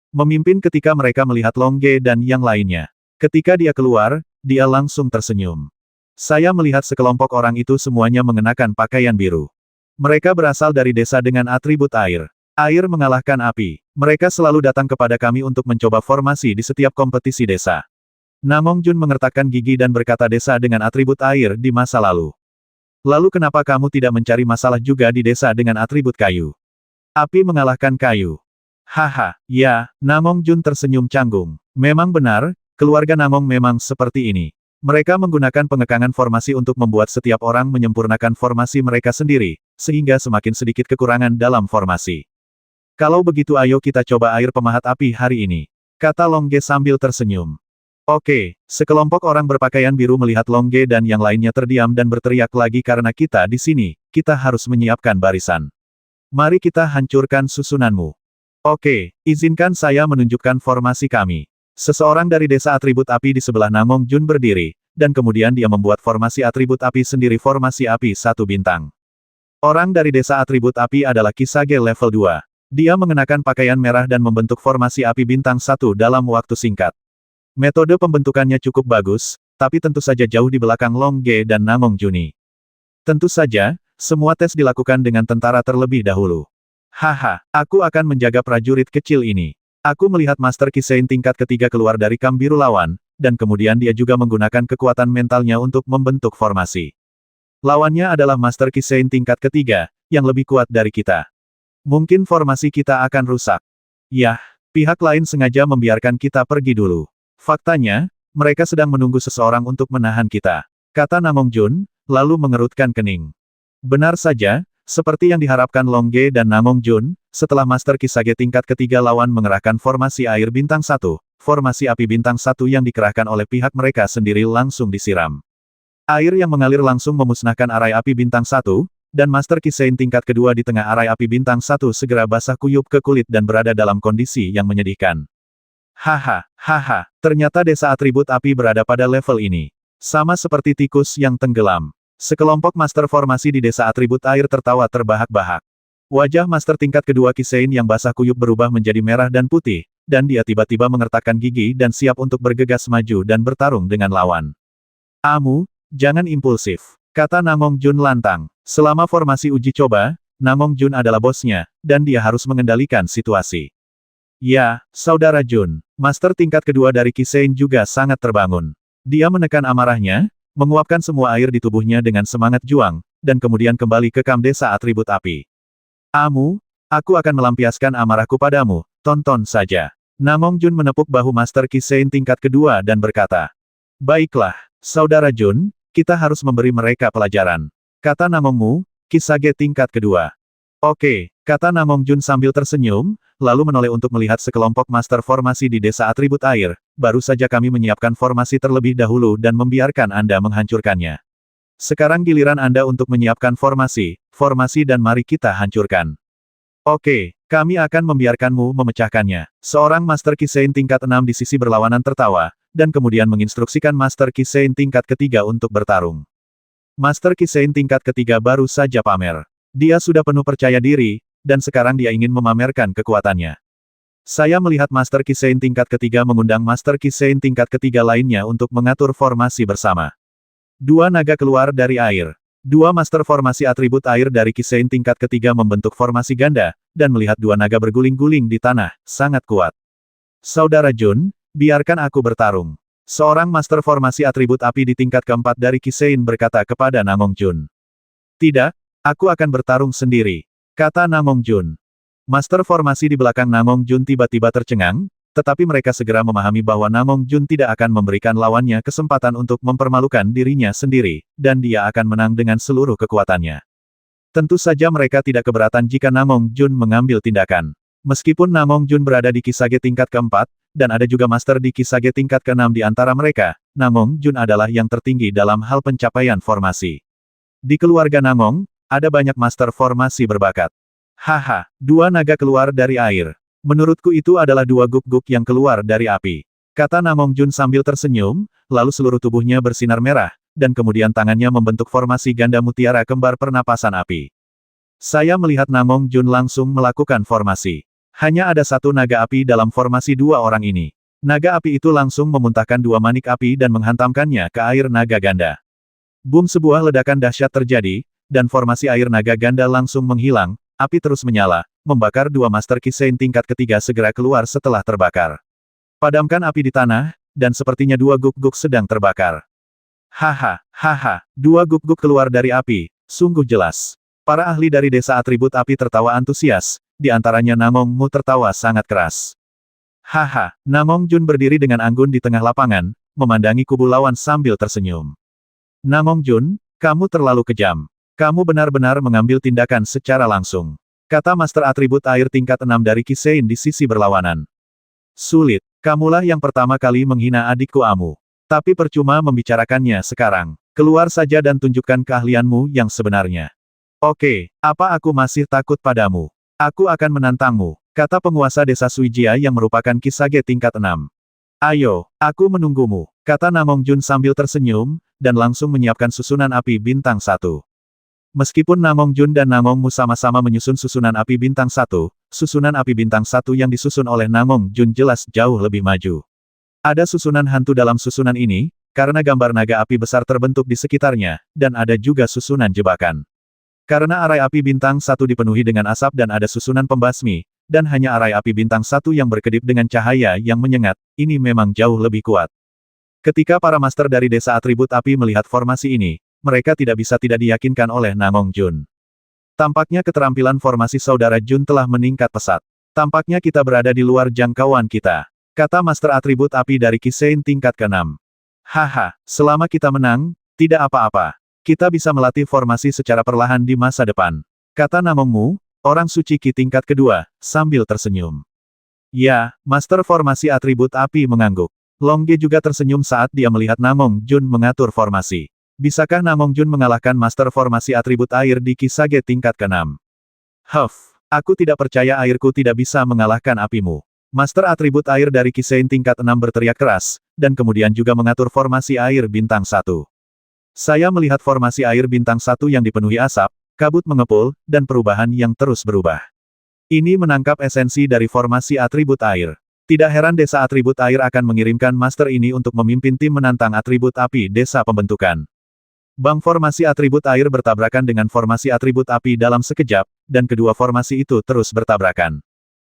Memimpin ketika mereka melihat Longge dan yang lainnya. Ketika dia keluar, dia langsung tersenyum. Saya melihat sekelompok orang itu semuanya mengenakan pakaian biru. Mereka berasal dari desa dengan atribut air. Air mengalahkan api. Mereka selalu datang kepada kami untuk mencoba formasi di setiap kompetisi desa. Namong Jun mengertakkan gigi dan berkata desa dengan atribut air di masa lalu. Lalu kenapa kamu tidak mencari masalah juga di desa dengan atribut kayu? Api mengalahkan kayu. Haha, ya, Namong Jun tersenyum canggung. Memang benar, keluarga Namong memang seperti ini. Mereka menggunakan pengekangan formasi untuk membuat setiap orang menyempurnakan formasi mereka sendiri, sehingga semakin sedikit kekurangan dalam formasi. Kalau begitu ayo kita coba air pemahat api hari ini, kata Longge sambil tersenyum. Oke, sekelompok orang berpakaian biru melihat Longge dan yang lainnya terdiam dan berteriak lagi karena kita di sini, kita harus menyiapkan barisan. Mari kita hancurkan susunanmu. Oke, izinkan saya menunjukkan formasi kami. Seseorang dari desa atribut api di sebelah Namong Jun berdiri, dan kemudian dia membuat formasi atribut api sendiri formasi api 1 bintang. Orang dari desa atribut api adalah Kisage level 2. Dia mengenakan pakaian merah dan membentuk formasi api bintang 1 dalam waktu singkat. Metode pembentukannya cukup bagus, tapi tentu saja jauh di belakang Longge dan Namong Juni. Tentu saja, semua tes dilakukan dengan tentara terlebih dahulu. Haha, aku akan menjaga prajurit kecil ini. Aku melihat Master Kisein tingkat ketiga keluar dari kam biru lawan, dan kemudian dia juga menggunakan kekuatan mentalnya untuk membentuk formasi. Lawannya adalah Master Kisein tingkat ketiga, yang lebih kuat dari kita. Mungkin formasi kita akan rusak. Yah, pihak lain sengaja membiarkan kita pergi dulu. Faktanya, Mereka sedang menunggu seseorang untuk menahan kita, kata Namong Jun, lalu mengerutkan kening. Benar saja, seperti yang diharapkan Longge dan Namong Jun, setelah Master Kisage tingkat ketiga lawan mengerahkan formasi air bintang 1, formasi api bintang 1 yang dikerahkan oleh pihak mereka sendiri langsung disiram. Air yang mengalir langsung memusnahkan arai api bintang 1, dan Master Kisane tingkat kedua di tengah arai api bintang 1 segera basah kuyup ke kulit dan berada dalam kondisi yang menyedihkan. Haha, ternyata desa atribut api berada pada level ini. Sama seperti tikus yang tenggelam. Sekelompok master formasi di desa atribut air tertawa terbahak-bahak. Wajah master tingkat kedua Kisane yang basah kuyup berubah menjadi merah dan putih, dan dia tiba-tiba mengertakkan gigi dan siap untuk bergegas maju dan bertarung dengan lawan. Amu, jangan impulsif, kata Namong Jun lantang. Selama formasi uji coba, Namong Jun adalah bosnya, dan dia harus mengendalikan situasi. Ya, Saudara Jun, master tingkat kedua dari Kisane juga sangat terbangun. Dia menekan amarahnya, menguapkan semua air di tubuhnya dengan semangat juang, dan kemudian kembali ke kamp desa atribut api. Amu, aku akan melampiaskan amarahku padamu, tonton saja. Namong Jun menepuk bahu Master Kisane tingkat kedua dan berkata. Baiklah, Saudara Jun, kita harus memberi mereka pelajaran. Kata Namongmu, Kisage tingkat kedua. Oke, kata Namong Jun sambil tersenyum, lalu menoleh untuk melihat sekelompok master formasi di desa atribut air. Baru saja kami menyiapkan formasi terlebih dahulu dan membiarkan Anda menghancurkannya. Sekarang giliran Anda untuk menyiapkan formasi dan mari kita hancurkan. Oke, kami akan membiarkanmu memecahkannya. Seorang Master Kisane tingkat 6 di sisi berlawanan tertawa, dan kemudian menginstruksikan Master Kisane tingkat ketiga untuk bertarung. Master Kisane tingkat ketiga baru saja pamer. Dia sudah penuh percaya diri, dan sekarang dia ingin memamerkan kekuatannya. Saya melihat Master Kisane tingkat ketiga mengundang Master Kisane tingkat ketiga lainnya untuk mengatur formasi bersama. Dua naga keluar dari air. Dua master formasi atribut air dari Kisane tingkat ketiga membentuk formasi ganda, dan melihat dua naga berguling-guling di tanah, sangat kuat. Saudara Jun, biarkan aku bertarung. Seorang master formasi atribut api di tingkat keempat dari Kisane berkata kepada Namong Jun. Tidak, aku akan bertarung sendiri, kata Namong Jun. Master formasi di belakang Namong Jun tiba-tiba tercengang, tetapi mereka segera memahami bahwa Namong Jun tidak akan memberikan lawannya kesempatan untuk mempermalukan dirinya sendiri, dan dia akan menang dengan seluruh kekuatannya. Tentu saja mereka tidak keberatan jika Namong Jun mengambil tindakan. Meskipun Namong Jun berada di Kisage tingkat keempat, dan ada juga master di Kisage tingkat keenam di antara mereka, Namong Jun adalah yang tertinggi dalam hal pencapaian formasi. Di keluarga Namong, ada banyak master formasi berbakat. Haha, dua naga keluar dari air. Menurutku itu adalah dua guk-guk yang keluar dari api. Kata Namong Jun sambil tersenyum, lalu seluruh tubuhnya bersinar merah, dan kemudian tangannya membentuk formasi ganda mutiara kembar pernapasan api. Saya melihat Namong Jun langsung melakukan formasi. Hanya ada satu naga api dalam formasi dua orang ini. Naga api itu langsung memuntahkan dua manik api dan menghantamkannya ke air naga ganda. Boom, sebuah ledakan dahsyat terjadi, dan formasi air naga ganda langsung menghilang, api terus menyala, membakar dua Master Kisane tingkat ketiga segera keluar setelah terbakar. Padamkan api di tanah, dan sepertinya dua guk-guk sedang terbakar. Haha, dua guk-guk keluar dari api, sungguh jelas. Para ahli dari desa atribut api tertawa antusias, di antaranya Namong Mu tertawa sangat keras. Haha, Namong Jun berdiri dengan anggun di tengah lapangan, memandangi kubu lawan sambil tersenyum. Namong Jun, kamu terlalu kejam. Kamu benar-benar mengambil tindakan secara langsung. Kata Master Atribut Air tingkat 6 dari Kisane di sisi berlawanan. Sulit, kamulah yang pertama kali menghina adikku Amu. Tapi percuma membicarakannya sekarang. Keluar saja dan tunjukkan keahlianmu yang sebenarnya. Oke, apa aku masih takut padamu? Aku akan menantangmu, kata penguasa desa Suijia yang merupakan Kisage tingkat 6. Ayo, aku menunggumu, kata Namong Jun sambil tersenyum, dan langsung menyiapkan susunan api bintang 1. Meskipun Namong Jun dan Namong Mu sama-sama menyusun susunan api bintang 1, susunan api bintang 1 yang disusun oleh Namong Jun jelas jauh lebih maju. Ada susunan hantu dalam susunan ini, karena gambar naga api besar terbentuk di sekitarnya, dan ada juga susunan jebakan. Karena arai api bintang 1 dipenuhi dengan asap dan ada susunan pembasmi, dan hanya arai api bintang 1 yang berkedip dengan cahaya yang menyengat, ini memang jauh lebih kuat. Ketika para master dari desa atribut api melihat formasi ini, mereka tidak bisa tidak diyakinkan oleh Namong Jun. Tampaknya keterampilan formasi Saudara Jun telah meningkat pesat. Tampaknya kita berada di luar jangkauan kita, kata Master Atribut Api dari Kisane tingkat ke-6. Haha, selama kita menang, tidak apa-apa. Kita bisa melatih formasi secara perlahan di masa depan. Kata Namongmu, orang suci Ki tingkat kedua, sambil tersenyum. Ya, Master Formasi Atribut Api mengangguk. Longge juga tersenyum saat dia melihat Namong Jun mengatur formasi. Bisakah Namong Jun mengalahkan Master Formasi Atribut Air di Kisage tingkat ke-6? Aku tidak percaya airku tidak bisa mengalahkan apimu. Master Atribut Air dari Kisein tingkat 6 berteriak keras, dan kemudian juga mengatur formasi air bintang 1. Saya melihat formasi air bintang 1 yang dipenuhi asap, kabut mengepul, dan perubahan yang terus berubah. Ini menangkap esensi dari formasi atribut air. Tidak heran desa atribut air akan mengirimkan master ini untuk memimpin tim menantang atribut api desa pembentukan. Bang formasi atribut air bertabrakan dengan formasi atribut api dalam sekejap, dan kedua formasi itu terus bertabrakan.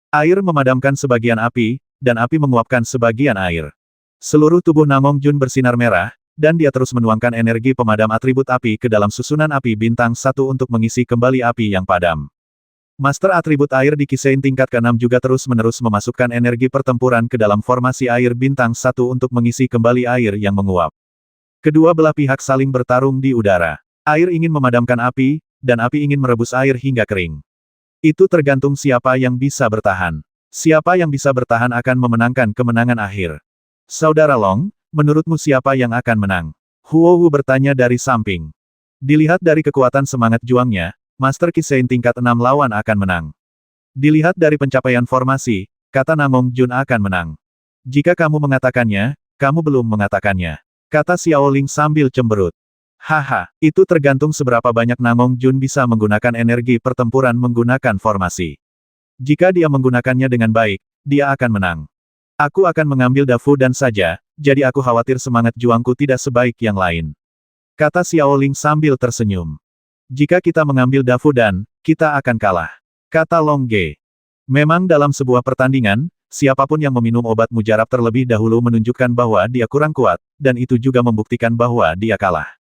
Air memadamkan sebagian api, dan api menguapkan sebagian air. Seluruh tubuh Namong Jun bersinar merah, dan dia terus menuangkan energi pemadam atribut api ke dalam susunan api bintang 1 untuk mengisi kembali api yang padam. Master atribut air di Kisein tingkat ke-6 juga terus-menerus memasukkan energi pertempuran ke dalam formasi air bintang 1 untuk mengisi kembali air yang menguap. Kedua belah pihak saling bertarung di udara. Air ingin memadamkan api, dan api ingin merebus air hingga kering. Itu tergantung siapa yang bisa bertahan. Siapa yang bisa bertahan akan memenangkan kemenangan akhir. Saudara Long, menurutmu siapa yang akan menang? Huo Wu bertanya dari samping. Dilihat dari kekuatan semangat juangnya, Master Kisein tingkat 6 lawan akan menang. Dilihat dari pencapaian formasi, kata Namong Jun akan menang. Jika kamu mengatakannya, kamu belum mengatakannya. Kata Xiao Ling sambil cemberut. Haha, itu tergantung seberapa banyak Namong Jun bisa menggunakan energi pertempuran menggunakan formasi. Jika dia menggunakannya dengan baik, dia akan menang. Aku akan mengambil Dafu dan saja, jadi aku khawatir semangat juangku tidak sebaik yang lain. Kata Xiao Ling sambil tersenyum. Jika kita mengambil Dafu dan, kita akan kalah. Kata Long Ge. Memang dalam sebuah pertandingan, siapapun yang meminum obat mujarab terlebih dahulu menunjukkan bahwa dia kurang kuat, dan itu juga membuktikan bahwa dia kalah.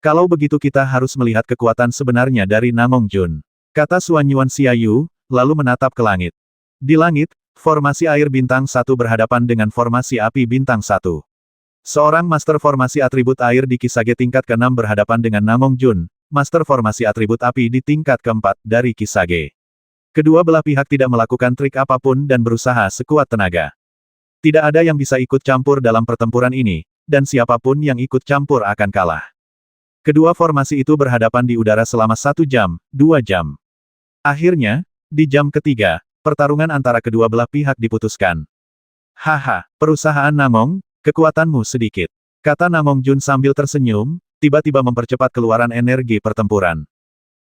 Kalau begitu kita harus melihat kekuatan sebenarnya dari Namong Jun. Kata Xuanyuan Xiaoyu, lalu menatap ke langit. Di langit, formasi air bintang 1 berhadapan dengan formasi api bintang 1. Seorang master formasi atribut air di Kisage tingkat ke-6 berhadapan dengan Namong Jun, master formasi atribut api di tingkat ke-4 dari Kisage. Kedua belah pihak tidak melakukan trik apapun dan berusaha sekuat tenaga. Tidak ada yang bisa ikut campur dalam pertempuran ini, dan siapapun yang ikut campur akan kalah. Kedua formasi itu berhadapan di udara selama 1 jam, 2 jam. Akhirnya, di jam ketiga, pertarungan antara kedua belah pihak diputuskan. Haha, perusahaan Namong, kekuatanmu sedikit. Kata Namong Jun sambil tersenyum, tiba-tiba mempercepat keluaran energi pertempuran.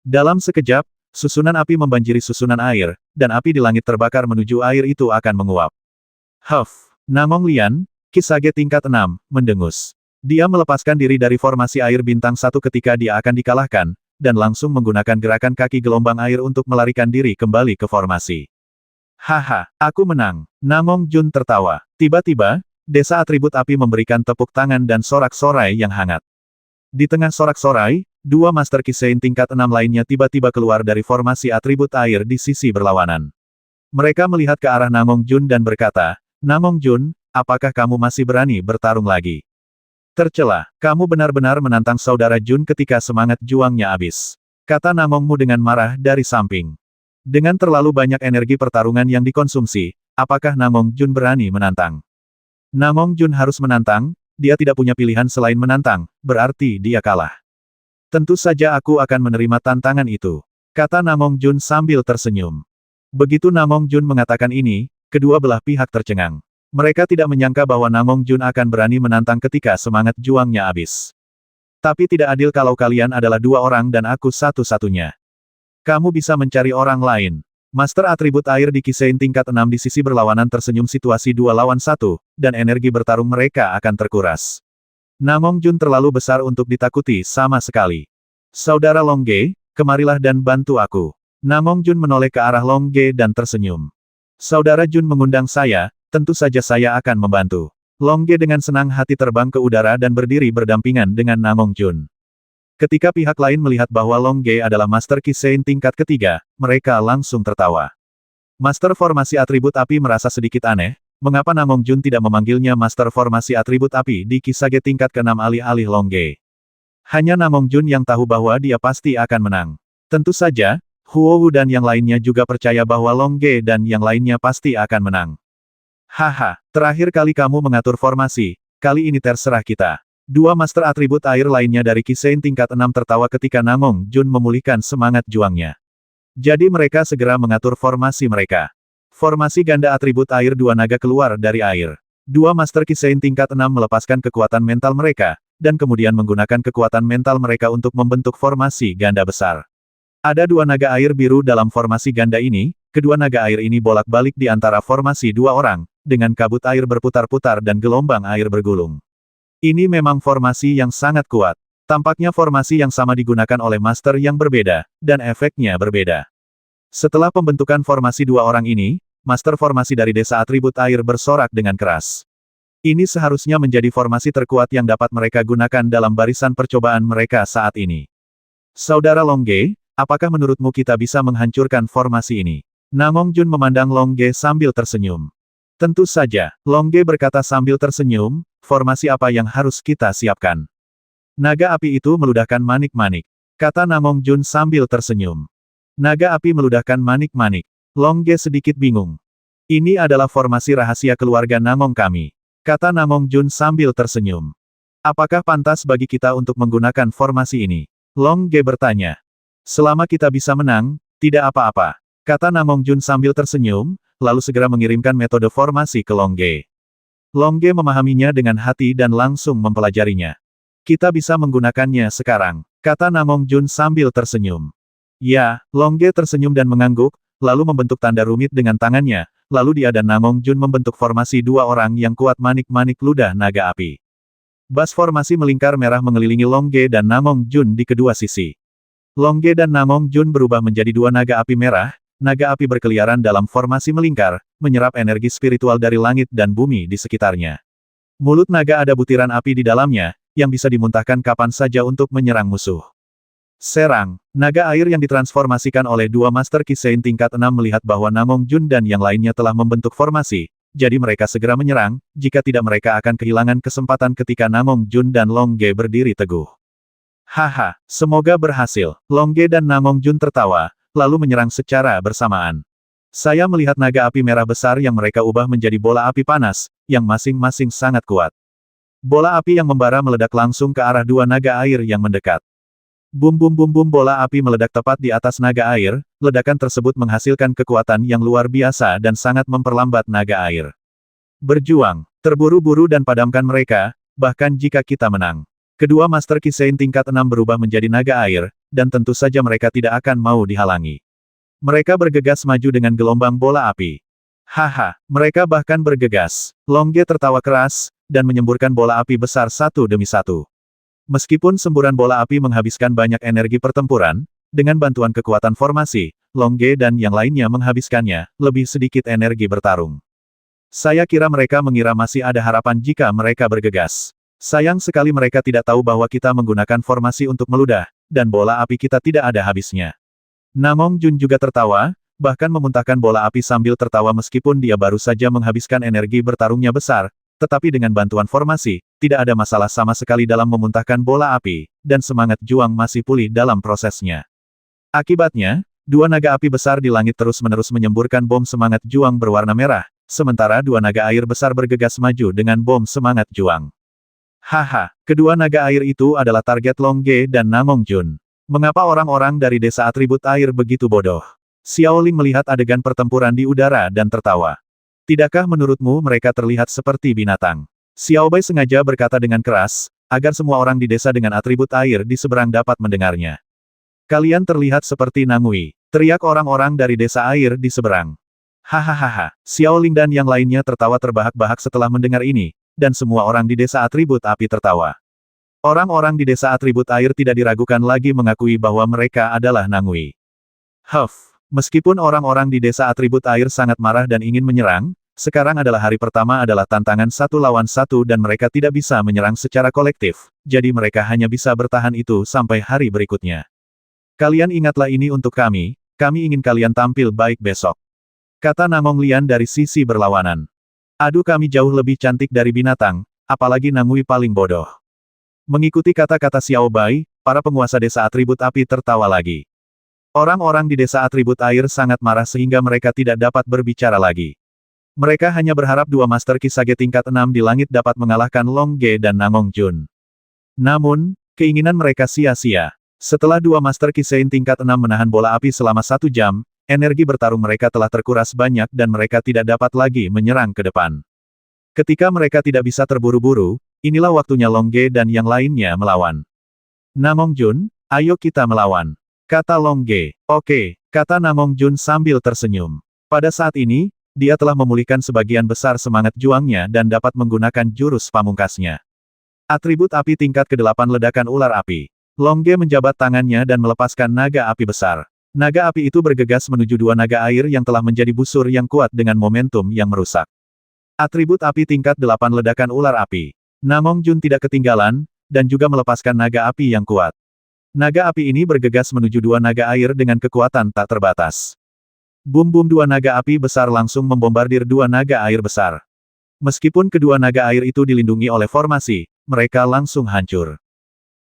Dalam sekejap, susunan api membanjiri susunan air, dan api di langit terbakar menuju air itu akan menguap. Namong Lian, Kisage tingkat 6, mendengus. Dia melepaskan diri dari formasi air bintang 1 ketika dia akan dikalahkan, dan langsung menggunakan gerakan kaki gelombang air untuk melarikan diri kembali ke formasi. Haha, aku menang. Namong Jun tertawa. Tiba-tiba, desa atribut api memberikan tepuk tangan dan sorak-sorai yang hangat. Di tengah sorak-sorai, dua Master Kisein tingkat 6 lainnya tiba-tiba keluar dari formasi atribut air di sisi berlawanan. Mereka melihat ke arah Namong Jun dan berkata, Namong Jun, apakah kamu masih berani bertarung lagi? Tercela, kamu benar-benar menantang saudara Jun ketika semangat juangnya habis. Kata Namongmu dengan marah dari samping. Dengan terlalu banyak energi pertarungan yang dikonsumsi, apakah Namong Jun berani menantang? Namong Jun harus menantang, dia tidak punya pilihan selain menantang, berarti dia kalah. Tentu saja aku akan menerima tantangan itu. Kata Namong Jun sambil tersenyum. Begitu Namong Jun mengatakan ini, kedua belah pihak tercengang. Mereka tidak menyangka bahwa Namong Jun akan berani menantang ketika semangat juangnya habis. Tapi tidak adil kalau kalian adalah 2 orang dan aku satu-satunya. Kamu bisa mencari orang lain. Master atribut air di Kisein tingkat 6 di sisi berlawanan tersenyum situasi 2 lawan 1, dan energi bertarung mereka akan terkuras. Namong Jun terlalu besar untuk ditakuti sama sekali. Saudara Long Ge, kemarilah dan bantu aku. Namong Jun menoleh ke arah Long Ge dan tersenyum. Saudara Jun mengundang saya, tentu saja saya akan membantu. Long Ge dengan senang hati terbang ke udara dan berdiri berdampingan dengan Namong Jun. Ketika pihak lain melihat bahwa Long Ge adalah Master Kisein tingkat ketiga, mereka langsung tertawa. Master formasi atribut api merasa sedikit aneh, Mengapa Namong Jun tidak memanggilnya Master Formasi Atribut Api di Kisage tingkat ke-6 alih-alih Longge? Hanya Namong Jun yang tahu bahwa dia pasti akan menang. Tentu saja, Huo Wu dan yang lainnya juga percaya bahwa Longge dan yang lainnya pasti akan menang. Haha, terakhir kali kamu mengatur formasi, kali ini terserah kita. Dua master atribut air lainnya dari Kisein tingkat 6 tertawa ketika Namong Jun memulihkan semangat juangnya. Jadi mereka segera mengatur formasi mereka. Formasi ganda atribut air dua naga keluar dari air. Dua master Kisein tingkat 6 melepaskan kekuatan mental mereka, dan kemudian menggunakan kekuatan mental mereka untuk membentuk formasi ganda besar. Ada dua naga air biru dalam formasi ganda ini, kedua naga air ini bolak-balik di antara formasi dua orang, dengan kabut air berputar-putar dan gelombang air bergulung. Ini memang formasi yang sangat kuat. Tampaknya formasi yang sama digunakan oleh master yang berbeda, dan efeknya berbeda. Setelah pembentukan formasi dua orang ini, master formasi dari desa atribut air bersorak dengan keras. Ini seharusnya menjadi formasi terkuat yang dapat mereka gunakan dalam barisan percobaan mereka saat ini. Saudara Longge, apakah menurutmu kita bisa menghancurkan formasi ini? Namong Jun memandang Longge sambil tersenyum. Tentu saja, Longge berkata sambil tersenyum, formasi apa yang harus kita siapkan? Naga api itu meludahkan manik-manik. Kata Namong Jun sambil tersenyum. Naga api meludahkan manik-manik. Longge sedikit bingung. Ini adalah formasi rahasia keluarga Namong kami. Kata Namong Jun sambil tersenyum. Apakah pantas bagi kita untuk menggunakan formasi ini? Longge bertanya. Selama kita bisa menang, tidak apa-apa. Kata Namong Jun sambil tersenyum, lalu segera mengirimkan metode formasi ke Longge. Longge memahaminya dengan hati dan langsung mempelajarinya. Kita bisa menggunakannya sekarang, kata Namong Jun sambil tersenyum. Ya, Longge tersenyum dan mengangguk, lalu membentuk tanda rumit dengan tangannya, lalu dia dan Namong Jun membentuk formasi dua orang yang kuat manik-manik ludah naga api. Bas formasi melingkar merah mengelilingi Longge dan Namong Jun di kedua sisi. Longge dan Namong Jun berubah menjadi dua naga api merah, naga api berkeliaran dalam formasi melingkar, menyerap energi spiritual dari langit dan bumi di sekitarnya. Mulut naga ada butiran api di dalamnya, yang bisa dimuntahkan kapan saja untuk menyerang musuh. Serang, naga air yang ditransformasikan oleh dua master Kisein tingkat 6 melihat bahwa Namong Jun dan yang lainnya telah membentuk formasi, jadi mereka segera menyerang, jika tidak mereka akan kehilangan kesempatan ketika Namong Jun dan Longge berdiri teguh. Haha, semoga berhasil. Longge dan Namong Jun tertawa, lalu menyerang secara bersamaan. Saya melihat naga api merah besar yang mereka ubah menjadi bola api panas, yang masing-masing sangat kuat. Bola api yang membara meledak langsung ke arah dua naga air yang mendekat. Bum bum bum bum, bola api meledak tepat di atas naga air, ledakan tersebut menghasilkan kekuatan yang luar biasa dan sangat memperlambat naga air. Berjuang, terburu-buru dan padamkan mereka, bahkan jika kita menang. Kedua Master Kisein tingkat 6 berubah menjadi naga air, dan tentu saja mereka tidak akan mau dihalangi. Mereka bergegas maju dengan gelombang bola api. Haha, mereka bahkan bergegas. Longge tertawa keras, dan menyemburkan bola api besar satu demi satu. Meskipun semburan bola api menghabiskan banyak energi pertempuran, dengan bantuan kekuatan formasi, Longge dan yang lainnya menghabiskannya, lebih sedikit energi bertarung. Saya kira mereka mengira masih ada harapan jika mereka bergegas. Sayang sekali mereka tidak tahu bahwa kita menggunakan formasi untuk meludah, dan bola api kita tidak ada habisnya. Namong Jun juga tertawa, bahkan memuntahkan bola api sambil tertawa meskipun dia baru saja menghabiskan energi bertarungnya besar, tetapi dengan bantuan formasi, tidak ada masalah sama sekali dalam memuntahkan bola api, dan semangat juang masih pulih dalam prosesnya. Akibatnya, dua naga api besar di langit terus-menerus menyemburkan bom semangat juang berwarna merah, sementara dua naga air besar bergegas maju dengan bom semangat juang. Haha, kedua naga air itu adalah target Longge dan Namong Jun. Mengapa orang-orang dari desa atribut air begitu bodoh? Xiaoling melihat adegan pertempuran di udara dan tertawa. Tidakkah menurutmu mereka terlihat seperti binatang? Xiaobai sengaja berkata dengan keras, agar semua orang di desa dengan atribut air di seberang dapat mendengarnya. Kalian terlihat seperti Nangui, teriak orang-orang dari desa air di seberang. Hahaha, Xiaoling dan yang lainnya tertawa terbahak-bahak setelah mendengar ini, dan semua orang di desa atribut api tertawa. Orang-orang di desa atribut air tidak diragukan lagi mengakui bahwa mereka adalah Nangui. Meskipun orang-orang di desa atribut air sangat marah dan ingin menyerang, sekarang adalah hari pertama adalah tantangan 1 lawan 1 dan mereka tidak bisa menyerang secara kolektif, jadi mereka hanya bisa bertahan itu sampai hari berikutnya. Kalian ingatlah ini untuk kami ingin kalian tampil baik besok. Kata Namong Lian dari sisi berlawanan. Aduh, kami jauh lebih cantik dari binatang, apalagi Nangui paling bodoh. Mengikuti kata-kata Xiao Bai, para penguasa desa atribut api tertawa lagi. Orang-orang di desa atribut air sangat marah sehingga mereka tidak dapat berbicara lagi. Mereka hanya berharap dua Master Kisage tingkat 6 di langit dapat mengalahkan Long Ge dan Namong Jun. Namun, keinginan mereka sia-sia. Setelah dua Master Kisage tingkat 6 menahan bola api selama 1 jam, energi bertarung mereka telah terkuras banyak dan mereka tidak dapat lagi menyerang ke depan. Ketika mereka tidak bisa terburu-buru, inilah waktunya Long Ge dan yang lainnya melawan. Namong Jun, ayo kita melawan, kata Long Ge. Oke, kata Namong Jun sambil tersenyum. Pada saat ini, dia telah memulihkan sebagian besar semangat juangnya dan dapat menggunakan jurus pamungkasnya. Atribut api tingkat ke-8 ledakan ular api. Long Ge menjabat tangannya dan melepaskan naga api besar. Naga api itu bergegas menuju dua naga air yang telah menjadi busur yang kuat dengan momentum yang merusak. Atribut api tingkat 8 ledakan ular api. Namong Jun tidak ketinggalan, dan juga melepaskan naga api yang kuat. Naga api ini bergegas menuju dua naga air dengan kekuatan tak terbatas. Bum-bum, dua naga api besar langsung membombardir dua naga air besar. Meskipun kedua naga air itu dilindungi oleh formasi, mereka langsung hancur.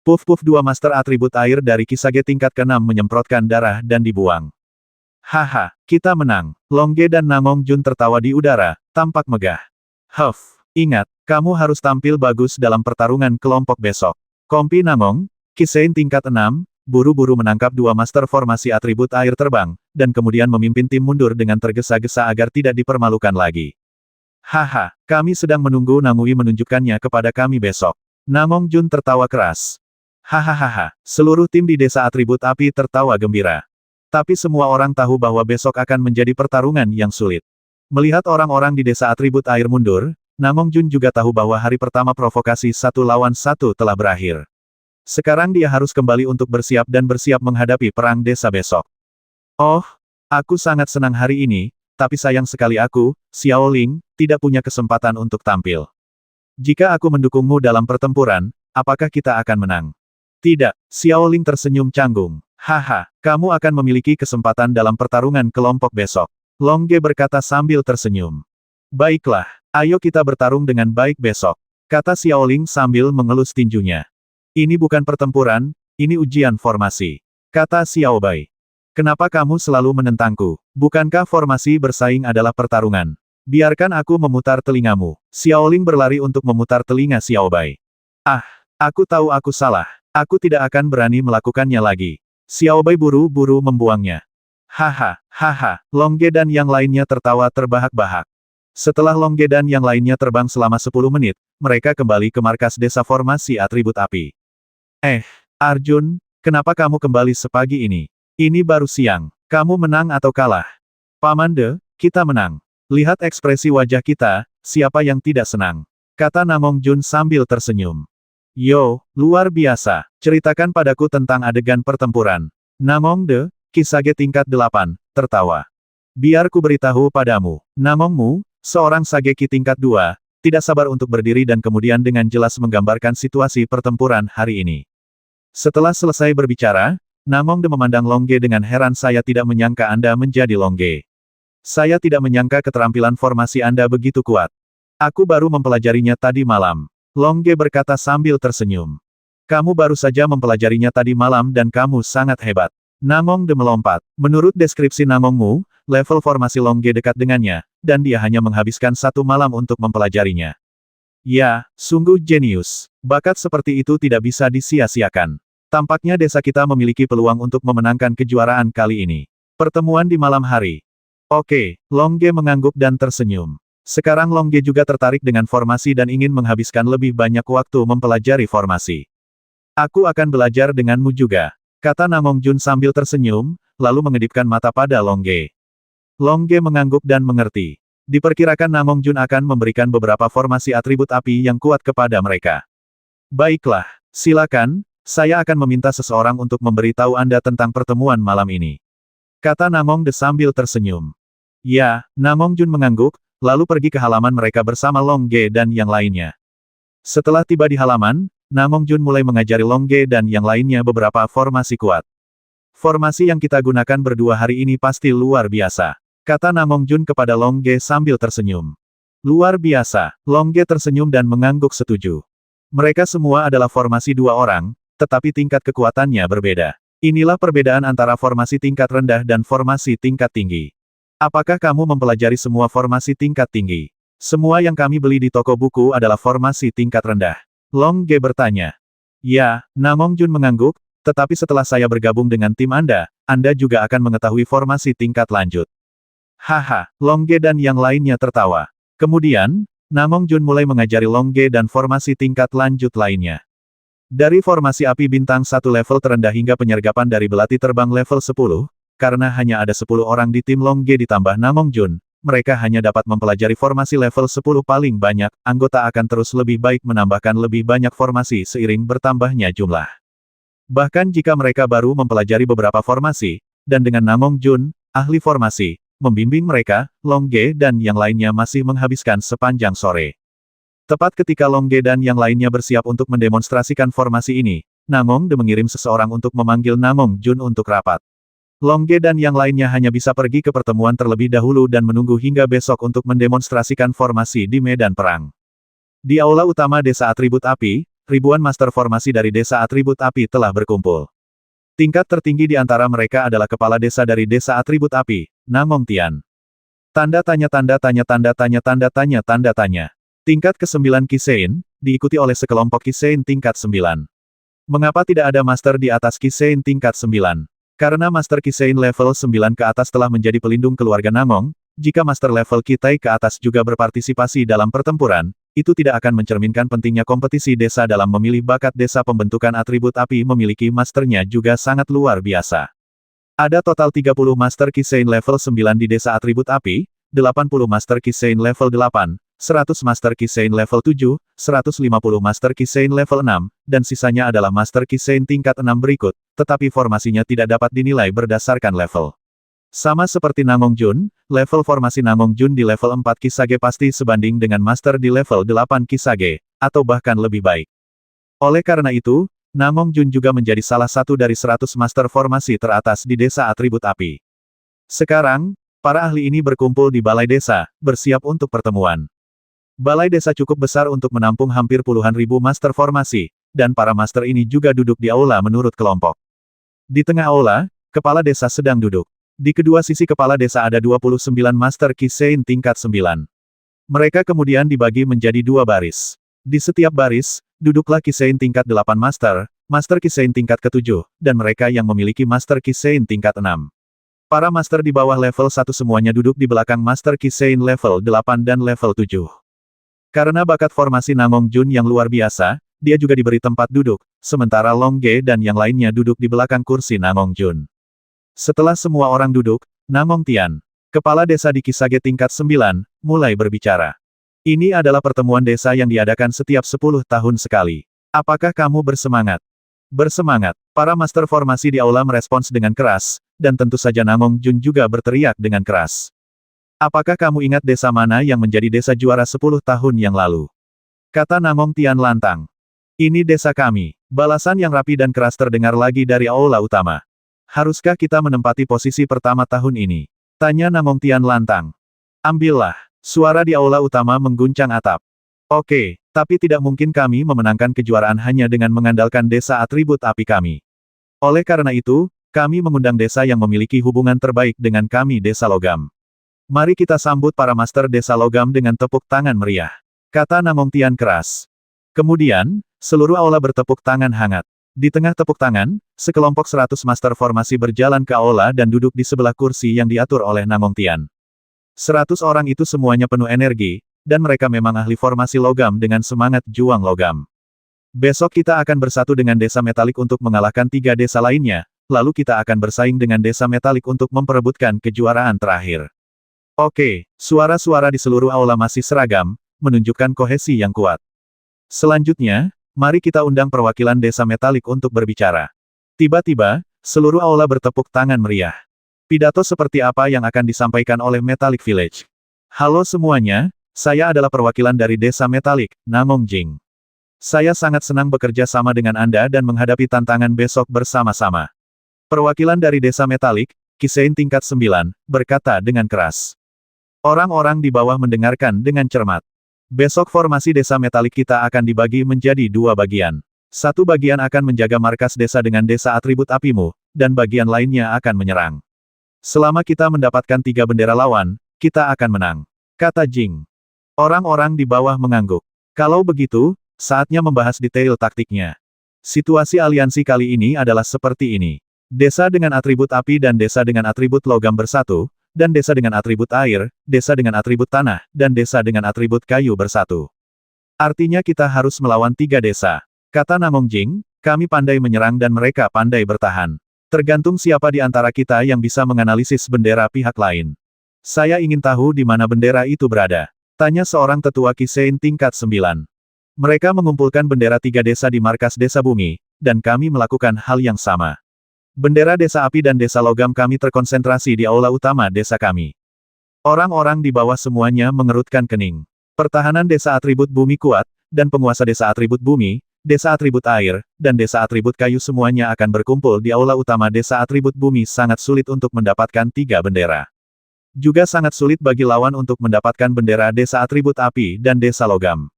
Puf-puf, dua master atribut air dari Kisage tingkat ke-6 menyemprotkan darah dan dibuang. Haha, kita menang. Long Ge dan Namong Jun tertawa di udara, tampak megah. Huff, ingat, kamu harus tampil bagus dalam pertarungan kelompok besok. Kompi Namong, Kisage tingkat 6, buru-buru menangkap dua master formasi atribut air terbang, dan kemudian memimpin tim mundur dengan tergesa-gesa agar tidak dipermalukan lagi. Haha, kami sedang menunggu Nangui menunjukkannya kepada kami besok. Namong Jun tertawa keras. Hahaha, seluruh tim di desa atribut api tertawa gembira. Tapi semua orang tahu bahwa besok akan menjadi pertarungan yang sulit. Melihat orang-orang di desa atribut air mundur, Namong Jun juga tahu bahwa hari pertama provokasi 1 lawan 1 telah berakhir. Sekarang dia harus kembali untuk bersiap dan bersiap menghadapi perang desa besok. Oh, aku sangat senang hari ini, tapi sayang sekali aku, Xiao Ling, tidak punya kesempatan untuk tampil. Jika aku mendukungmu dalam pertempuran, apakah kita akan menang? Tidak, Xiao Ling tersenyum canggung. Haha, kamu akan memiliki kesempatan dalam pertarungan kelompok besok. Long Ge berkata sambil tersenyum. Baiklah, ayo kita bertarung dengan baik besok, kata Xiao Ling sambil mengelus tinjunya. Ini bukan pertempuran, ini ujian formasi, kata Xiao Bai. Kenapa kamu selalu menentangku? Bukankah formasi bersaing adalah pertarungan? Biarkan aku memutar telingamu. Xiao Ling berlari untuk memutar telinga Xiao Bai. Ah, aku tahu aku salah. Aku tidak akan berani melakukannya lagi. Xiao Bai buru-buru membuangnya. Haha, Long Ge dan yang lainnya tertawa terbahak-bahak. Setelah Long Ge dan yang lainnya terbang selama 10 menit, mereka kembali ke markas desa formasi atribut api. Arjun, kenapa kamu kembali sepagi ini? Ini baru siang. Kamu menang atau kalah? Paman De, kita menang. Lihat ekspresi wajah kita, siapa yang tidak senang? Kata Namong Jun sambil tersenyum. Yo, luar biasa. Ceritakan padaku tentang adegan pertempuran. Namong De, Kisage tingkat 8, tertawa. Biar ku beritahu padamu. Namongmu, seorang Sageki tingkat 2, tidak sabar untuk berdiri dan kemudian dengan jelas menggambarkan situasi pertempuran hari ini. Setelah selesai berbicara, Namong De memandang Long Ge dengan heran. Saya tidak menyangka Anda menjadi Long Ge. Saya tidak menyangka keterampilan formasi Anda begitu kuat. Aku baru mempelajarinya tadi malam. Long Ge berkata sambil tersenyum. Kamu baru saja mempelajarinya tadi malam dan kamu sangat hebat. Namong De melompat. Menurut deskripsi Namongmu, level formasi Long Ge dekat dengannya, dan dia hanya menghabiskan 1 malam untuk mempelajarinya. Ya, sungguh jenius. Bakat seperti itu tidak bisa disia-siakan. Tampaknya desa kita memiliki peluang untuk memenangkan kejuaraan kali ini. Pertemuan di malam hari. Oke, Long Ge mengangguk dan tersenyum. Sekarang Long Ge juga tertarik dengan formasi dan ingin menghabiskan lebih banyak waktu mempelajari formasi. Aku akan belajar denganmu juga, kata Namong Jun sambil tersenyum, lalu mengedipkan mata pada Long Ge. Long Ge mengangguk dan mengerti. Diperkirakan Namong Jun akan memberikan beberapa formasi atribut api yang kuat kepada mereka. Baiklah, silakan, saya akan meminta seseorang untuk memberitahu Anda tentang pertemuan malam ini, kata Namong De sambil tersenyum. Ya, Namong Jun mengangguk, lalu pergi ke halaman mereka bersama Long Ge dan yang lainnya. Setelah tiba di halaman, Namong Jun mulai mengajari Long Ge dan yang lainnya beberapa formasi kuat. Formasi yang kita gunakan berdua hari ini pasti luar biasa, kata Namong Jun kepada Long Ge sambil tersenyum. Luar biasa. Longge tersenyum dan mengangguk setuju. Mereka semua adalah formasi dua orang, tetapi tingkat kekuatannya berbeda. Inilah perbedaan antara formasi tingkat rendah dan formasi tingkat tinggi. Apakah kamu mempelajari semua formasi tingkat tinggi? Semua yang kami beli di toko buku adalah formasi tingkat rendah. Longge bertanya. Ya, Namong Jun mengangguk, tetapi setelah saya bergabung dengan tim Anda juga akan mengetahui formasi tingkat lanjut. Haha, Longge dan yang lainnya tertawa. Kemudian, Namong Jun mulai mengajari Longge dan formasi tingkat lanjut lainnya. Dari formasi api bintang 1 level terendah hingga penyergapan dari belati terbang level 10, karena hanya ada 10 orang di tim Longge ditambah Namong Jun, mereka hanya dapat mempelajari formasi level 10 paling banyak, anggota akan terus lebih baik menambahkan lebih banyak formasi seiring bertambahnya jumlah. Bahkan jika mereka baru mempelajari beberapa formasi, dan dengan Namong Jun, ahli formasi, membimbing mereka, Longge dan yang lainnya masih menghabiskan sepanjang sore. Tepat ketika Longge dan yang lainnya bersiap untuk mendemonstrasikan formasi ini, Namong De mengirim seseorang untuk memanggil Namong Jun untuk rapat. Longge dan yang lainnya hanya bisa pergi ke pertemuan terlebih dahulu dan menunggu hingga besok untuk mendemonstrasikan formasi di medan perang. Di aula utama Desa Atribut Api, ribuan master formasi dari Desa Atribut Api telah berkumpul. Tingkat tertinggi di antara mereka adalah kepala desa dari Desa Atribut Api, Namong Tian. Tanda tanya tanda tanya tanda tanya tanda tanya tanda tanya. Tingkat ke-9 Kisein, diikuti oleh sekelompok Kisein tingkat 9. Mengapa tidak ada master di atas Kisein tingkat 9? Karena master Kisein level 9 ke atas telah menjadi pelindung keluarga Namong, jika master level Kitai ke atas juga berpartisipasi dalam pertempuran, itu tidak akan mencerminkan pentingnya kompetisi desa dalam memilih bakat desa. Pembentukan atribut api memiliki masternya juga sangat luar biasa. Ada total 30 master Kisein level 9 di Desa Atribut Api, 80 master Kisein level 8, 100 master Kisein level 7, 150 master Kisein level 6, dan sisanya adalah master Kisein tingkat 6 berikut, tetapi formasinya tidak dapat dinilai berdasarkan level. Sama seperti Namong Jun, level formasi Namong Jun di level 4 Kisage pasti sebanding dengan master di level 8 Kisage, atau bahkan lebih baik. Oleh karena itu, Namong Jun juga menjadi salah satu dari 100 master formasi teratas di Desa Atribut Api. Sekarang, para ahli ini berkumpul di balai desa, bersiap untuk pertemuan. Balai desa cukup besar untuk menampung hampir puluhan ribu master formasi, dan para master ini juga duduk di aula menurut kelompok. Di tengah aula, kepala desa sedang duduk. Di kedua sisi kepala desa ada 29 master Kisein tingkat 9. Mereka kemudian dibagi menjadi dua baris. Di setiap baris, duduklah Kisein tingkat 8 master, master Kisein tingkat ke-7, dan mereka yang memiliki master Kisein tingkat 6. Para master di bawah level 1 semuanya duduk di belakang master Kisein level 8 dan level 7. Karena bakat formasi Namong Jun yang luar biasa, dia juga diberi tempat duduk, sementara Longge dan yang lainnya duduk di belakang kursi Namong Jun. Setelah semua orang duduk, Namong Tian, kepala desa di Kisage tingkat 9, mulai berbicara. Ini adalah pertemuan desa yang diadakan setiap 10 tahun sekali. Apakah kamu bersemangat? Bersemangat. Para master formasi di aula merespons dengan keras, dan tentu saja Namong Jun juga berteriak dengan keras. Apakah kamu ingat desa mana yang menjadi desa juara 10 tahun yang lalu? Kata Namong Tian lantang. Ini desa kami. Balasan yang rapi dan keras terdengar lagi dari aula utama. Haruskah kita menempati posisi pertama tahun ini? Tanya Namong Tian lantang. Ambillah. Suara di aula utama mengguncang atap. Oke, tapi tidak mungkin kami memenangkan kejuaraan hanya dengan mengandalkan desa atribut api kami. Oleh karena itu, kami mengundang desa yang memiliki hubungan terbaik dengan kami Desa Logam. Mari kita sambut para master Desa Logam dengan tepuk tangan meriah. Kata Namong Tian keras. Kemudian, seluruh aula bertepuk tangan hangat. Di tengah tepuk tangan, sekelompok 100 master formasi berjalan ke aula dan duduk di sebelah kursi yang diatur oleh Namong Tian. 100 orang itu semuanya penuh energi, dan mereka memang ahli formasi logam dengan semangat juang logam. Besok kita akan bersatu dengan desa metalik untuk mengalahkan 3 desa lainnya, lalu kita akan bersaing dengan desa metalik untuk memperebutkan kejuaraan terakhir. Oke, suara-suara di seluruh aula masih seragam, menunjukkan kohesi yang kuat. Selanjutnya, mari kita undang perwakilan desa metalik untuk berbicara. Tiba-tiba, seluruh aula bertepuk tangan meriah. Pidato seperti apa yang akan disampaikan oleh Metallic Village? Halo semuanya, saya adalah perwakilan dari desa metalik, Namong Jing. Saya sangat senang bekerja sama dengan Anda dan menghadapi tantangan besok bersama-sama. Perwakilan dari desa metalik, Kisein tingkat 9, berkata dengan keras. Orang-orang di bawah mendengarkan dengan cermat. Besok formasi desa metalik kita akan dibagi menjadi dua bagian. Satu bagian akan menjaga markas desa dengan desa atribut apimu, dan bagian lainnya akan menyerang. Selama kita mendapatkan 3 bendera lawan, kita akan menang, kata Jing. Orang-orang di bawah mengangguk. Kalau begitu, saatnya membahas detail taktiknya. Situasi aliansi kali ini adalah seperti ini. Desa dengan atribut api dan desa dengan atribut logam bersatu, dan desa dengan atribut air, desa dengan atribut tanah, dan desa dengan atribut kayu bersatu. Artinya kita harus melawan 3 desa. Kata Namong Jing, kami pandai menyerang dan mereka pandai bertahan. Tergantung siapa di antara kita yang bisa menganalisis bendera pihak lain. Saya ingin tahu di mana bendera itu berada. Tanya seorang tetua Kisein tingkat 9. Mereka mengumpulkan bendera 3 desa di markas desa bumi, dan kami melakukan hal yang sama. Bendera desa api dan desa logam kami terkonsentrasi di aula utama desa kami. Orang-orang di bawah semuanya mengerutkan kening. Pertahanan desa atribut bumi kuat, dan penguasa desa atribut bumi, desa atribut air, dan desa atribut kayu semuanya akan berkumpul di aula utama desa atribut bumi sangat sulit untuk mendapatkan 3 bendera. Juga sangat sulit bagi lawan untuk mendapatkan bendera desa atribut api dan desa logam.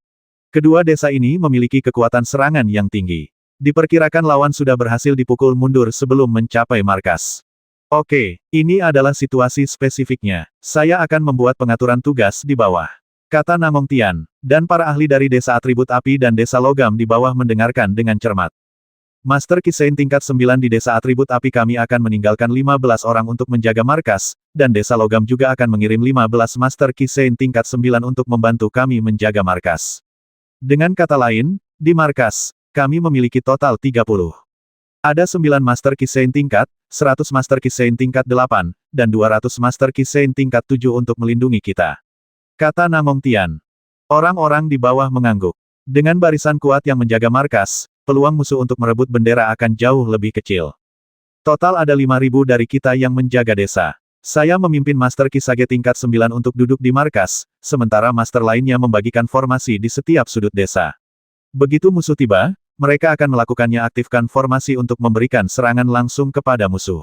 Kedua desa ini memiliki kekuatan serangan yang tinggi. Diperkirakan lawan sudah berhasil dipukul mundur sebelum mencapai markas. Oke, ini adalah situasi spesifiknya. Saya akan membuat pengaturan tugas di bawah. Kata Namong Tian, dan para ahli dari desa atribut api dan desa logam di bawah mendengarkan dengan cermat. Master Kisein tingkat 9 di desa atribut api kami akan meninggalkan 15 orang untuk menjaga markas, dan desa logam juga akan mengirim 15 Master Kisein tingkat 9 untuk membantu kami menjaga markas. Dengan kata lain, di markas, kami memiliki total 30. Ada 9 Master Kisein tingkat, 100 Master Kisein tingkat 8, dan 200 Master Kisein tingkat 7 untuk melindungi kita. Kata Namong Tian. Orang-orang di bawah mengangguk. Dengan barisan kuat yang menjaga markas, peluang musuh untuk merebut bendera akan jauh lebih kecil. Total ada 5.000 dari kita yang menjaga desa. Saya memimpin Master Kisage tingkat 9 untuk duduk di markas, sementara master lainnya membagikan formasi di setiap sudut desa. Begitu musuh tiba, mereka akan melakukannya aktifkan formasi untuk memberikan serangan langsung kepada musuh.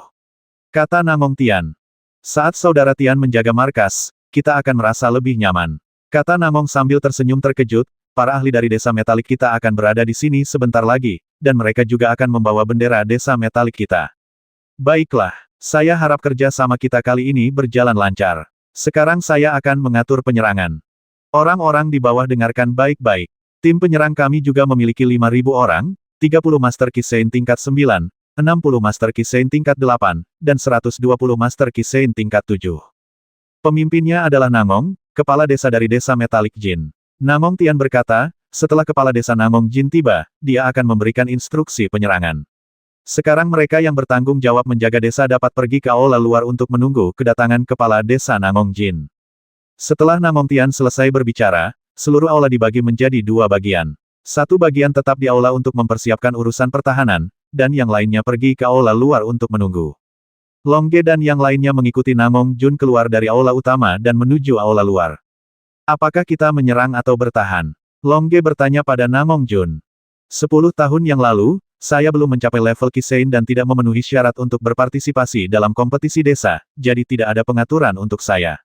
Kata Namong Tian. Saat saudara Tian menjaga markas, kita akan merasa lebih nyaman. Kata Namong sambil tersenyum terkejut, para ahli dari desa metalik kita akan berada di sini sebentar lagi, dan mereka juga akan membawa bendera desa metalik kita. Baiklah, saya harap kerja sama kita kali ini berjalan lancar. Sekarang saya akan mengatur penyerangan. Orang-orang di bawah dengarkan baik-baik. Tim penyerang kami juga memiliki 5.000 orang, 30 Master Kisein tingkat 9, 60 Master Kisein tingkat 8, dan 120 Master Kisein tingkat 7. Pemimpinnya adalah Namong, kepala desa dari desa metalik Jin. Namong Tian berkata, setelah kepala desa Namong Jin tiba, dia akan memberikan instruksi penyerangan. Sekarang mereka yang bertanggung jawab menjaga desa dapat pergi ke aula luar untuk menunggu kedatangan kepala desa Namong Jin. Setelah Namong Tian selesai berbicara, seluruh aula dibagi menjadi 2 bagian. Satu bagian tetap di aula untuk mempersiapkan urusan pertahanan, dan yang lainnya pergi ke aula luar untuk menunggu. Longge dan yang lainnya mengikuti Namong Jun keluar dari aula utama dan menuju aula luar. Apakah kita menyerang atau bertahan? Longge bertanya pada Namong Jun. 10 tahun yang lalu, saya belum mencapai level Kisein dan tidak memenuhi syarat untuk berpartisipasi dalam kompetisi desa, jadi tidak ada pengaturan untuk saya.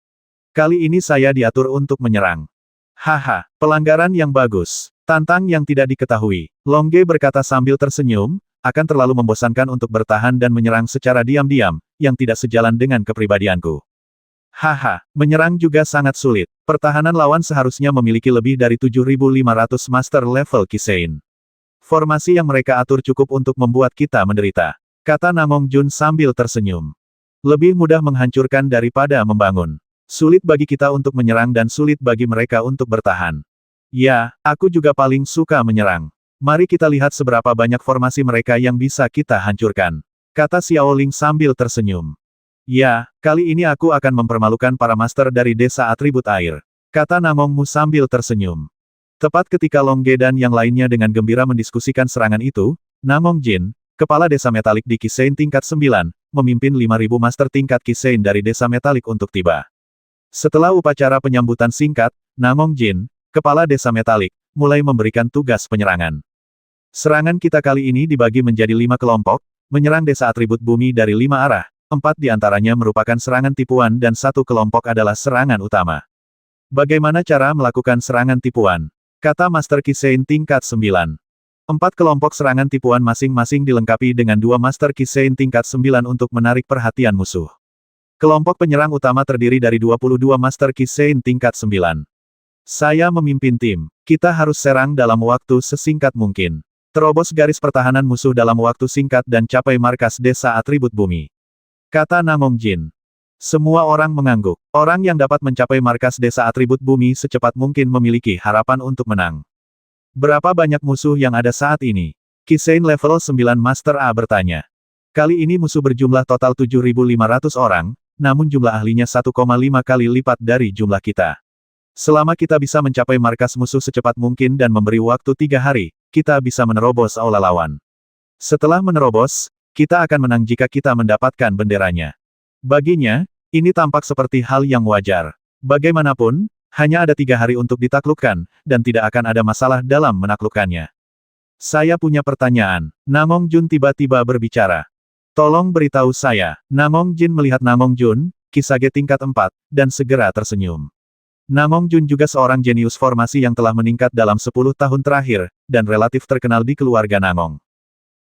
Kali ini saya diatur untuk menyerang. Haha, pelanggaran yang bagus. Tantang yang tidak diketahui. Longge berkata sambil tersenyum, akan terlalu membosankan untuk bertahan dan menyerang secara diam-diam, yang tidak sejalan dengan kepribadianku. Haha, menyerang juga sangat sulit. Pertahanan lawan seharusnya memiliki lebih dari 7.500 master level Kisein. Formasi yang mereka atur cukup untuk membuat kita menderita. Kata Namong Jun sambil tersenyum. Lebih mudah menghancurkan daripada membangun. Sulit bagi kita untuk menyerang dan sulit bagi mereka untuk bertahan. Ya, aku juga paling suka menyerang. Mari kita lihat seberapa banyak formasi mereka yang bisa kita hancurkan. Kata Xiao Ling sambil tersenyum. Ya, kali ini aku akan mempermalukan para master dari desa atribut air. Kata Namong Mu sambil tersenyum. Tepat ketika Longge dan yang lainnya dengan gembira mendiskusikan serangan itu, Namong Jin, kepala desa metalik di Kisein tingkat 9, memimpin 5.000 master tingkat Kisein dari desa metalik untuk tiba. Setelah upacara penyambutan singkat, Namong Jin, kepala desa metalik, mulai memberikan tugas penyerangan. Serangan kita kali ini dibagi menjadi 5 kelompok, menyerang desa atribut bumi dari 5 arah, 4 di antaranya merupakan serangan tipuan dan satu kelompok adalah serangan utama. Bagaimana cara melakukan serangan tipuan? Kata Master Kisein tingkat 9. 4 kelompok serangan tipuan masing-masing dilengkapi dengan 2 Master Kisein tingkat 9 untuk menarik perhatian musuh. Kelompok penyerang utama terdiri dari 22 Master Kisein tingkat 9. Saya memimpin tim. Kita harus serang dalam waktu sesingkat mungkin. Terobos garis pertahanan musuh dalam waktu singkat dan capai markas desa atribut bumi. Kata Namong Jin. Semua orang mengangguk. Orang yang dapat mencapai markas desa atribut bumi secepat mungkin memiliki harapan untuk menang. Berapa banyak musuh yang ada saat ini? Kisein level 9 Master A bertanya. Kali ini musuh berjumlah total 7.500 orang, namun jumlah ahlinya 1,5 kali lipat dari jumlah kita. Selama kita bisa mencapai markas musuh secepat mungkin dan memberi waktu 3 hari, kita bisa menerobos aula lawan. Setelah menerobos, kita akan menang jika kita mendapatkan benderanya. Baginya, ini tampak seperti hal yang wajar. Bagaimanapun, hanya ada 3 hari untuk ditaklukkan, dan tidak akan ada masalah dalam menaklukkannya. Saya punya pertanyaan. Namong Jun tiba-tiba berbicara. Tolong beritahu saya. Namong Jin melihat Namong Jun, Kisage tingkat 4, dan segera tersenyum. Namong Jun juga seorang jenius formasi yang telah meningkat dalam 10 tahun terakhir, dan relatif terkenal di keluarga Namong.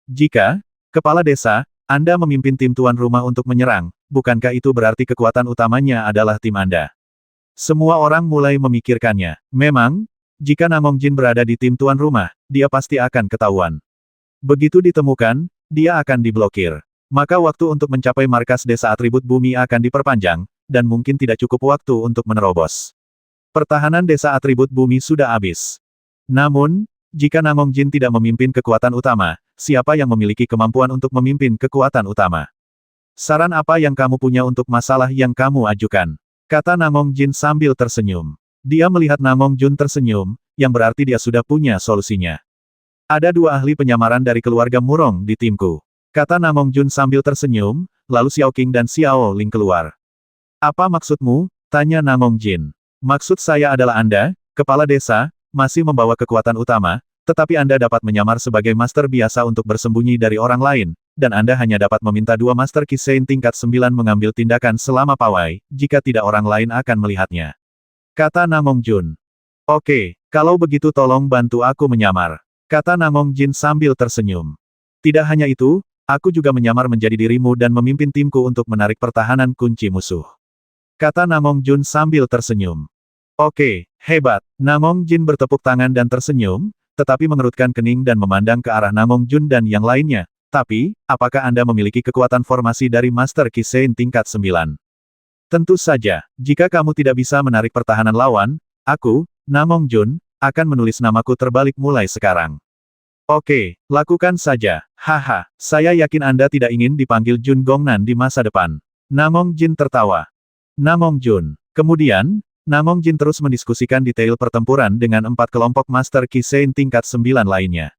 Jika, kepala desa, Anda memimpin tim tuan rumah untuk menyerang, bukankah itu berarti kekuatan utamanya adalah tim Anda? Semua orang mulai memikirkannya. Memang, jika Namong Jin berada di tim tuan rumah, dia pasti akan ketahuan. Begitu ditemukan, dia akan diblokir. Maka waktu untuk mencapai markas desa atribut bumi akan diperpanjang, dan mungkin tidak cukup waktu untuk menerobos. Pertahanan desa atribut bumi sudah habis. Namun, jika Namong Jin tidak memimpin kekuatan utama, siapa yang memiliki kemampuan untuk memimpin kekuatan utama? Saran apa yang kamu punya untuk masalah yang kamu ajukan? Kata Namong Jin sambil tersenyum. Dia melihat Namong Jun tersenyum, yang berarti dia sudah punya solusinya. Ada 2 ahli penyamaran dari keluarga Murong di timku. Kata Namong Jun sambil tersenyum, lalu Xiao Qing dan Xiao Ling keluar. Apa maksudmu? Tanya Namong Jin. Maksud saya adalah Anda, kepala desa, masih membawa kekuatan utama, tetapi Anda dapat menyamar sebagai master biasa untuk bersembunyi dari orang lain, dan Anda hanya dapat meminta 2 Master Kisein tingkat 9 mengambil tindakan selama pawai, jika tidak orang lain akan melihatnya. Kata Namong Jun. Oke, kalau begitu tolong bantu aku menyamar. Kata Namong Jin sambil tersenyum. Tidak hanya itu, aku juga menyamar menjadi dirimu dan memimpin timku untuk menarik pertahanan kunci musuh. Kata Namong Jun sambil tersenyum. Oke, hebat. Namong Jin bertepuk tangan dan tersenyum, tetapi mengerutkan kening dan memandang ke arah Namong Jun dan yang lainnya. Tapi, apakah Anda memiliki kekuatan formasi dari Master Kisein tingkat 9? Tentu saja, jika kamu tidak bisa menarik pertahanan lawan, aku, Namong Jun, akan menulis namaku terbalik mulai sekarang. Oke, lakukan saja. Haha, saya yakin Anda tidak ingin dipanggil Jun Gongnan di masa depan. Namong Jin tertawa. Namong Jun. Kemudian, Namong Jin terus mendiskusikan detail pertempuran dengan 4 kelompok Master Kisein tingkat 9 lainnya.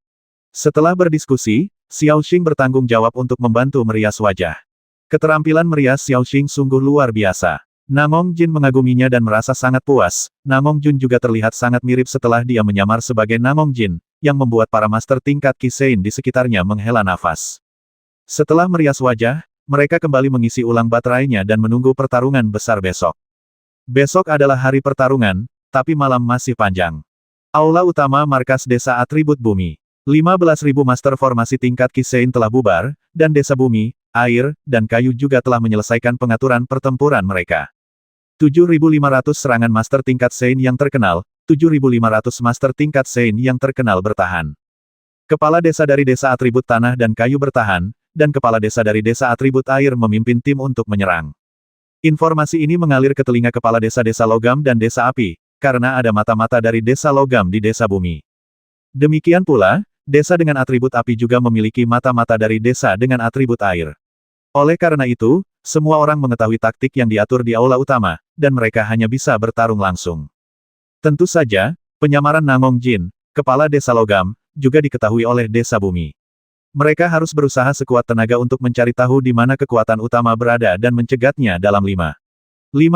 Setelah berdiskusi, Xiao Xing bertanggung jawab untuk membantu merias wajah. Keterampilan merias Xiao Xing sungguh luar biasa. Namong Jin mengaguminya dan merasa sangat puas. Namong Jun juga terlihat sangat mirip setelah dia menyamar sebagai Namong Jin, yang membuat para master tingkat Kisein di sekitarnya menghela nafas. Setelah merias wajah, mereka kembali mengisi ulang baterainya dan menunggu pertarungan besar besok. Besok adalah hari pertarungan, tapi malam masih panjang. Aula utama markas desa atribut bumi. 15.000 master formasi tingkat Kisein telah bubar, dan desa bumi, air, dan kayu juga telah menyelesaikan pengaturan pertempuran mereka. 7.500 serangan master tingkat Sein yang terkenal, 7.500 master tingkat Sein yang terkenal bertahan. Kepala desa dari desa atribut tanah dan kayu bertahan, dan kepala desa dari desa atribut air memimpin tim untuk menyerang. Informasi ini mengalir ke telinga kepala desa-desa logam dan desa api, karena ada mata-mata dari desa logam di desa bumi. Demikian pula, desa dengan atribut api juga memiliki mata-mata dari desa dengan atribut air. Oleh karena itu, semua orang mengetahui taktik yang diatur di aula utama, dan mereka hanya bisa bertarung langsung. Tentu saja, penyamaran Namong Jin, kepala desa logam, juga diketahui oleh desa bumi. Mereka harus berusaha sekuat tenaga untuk mencari tahu di mana kekuatan utama berada dan mencegatnya dalam 5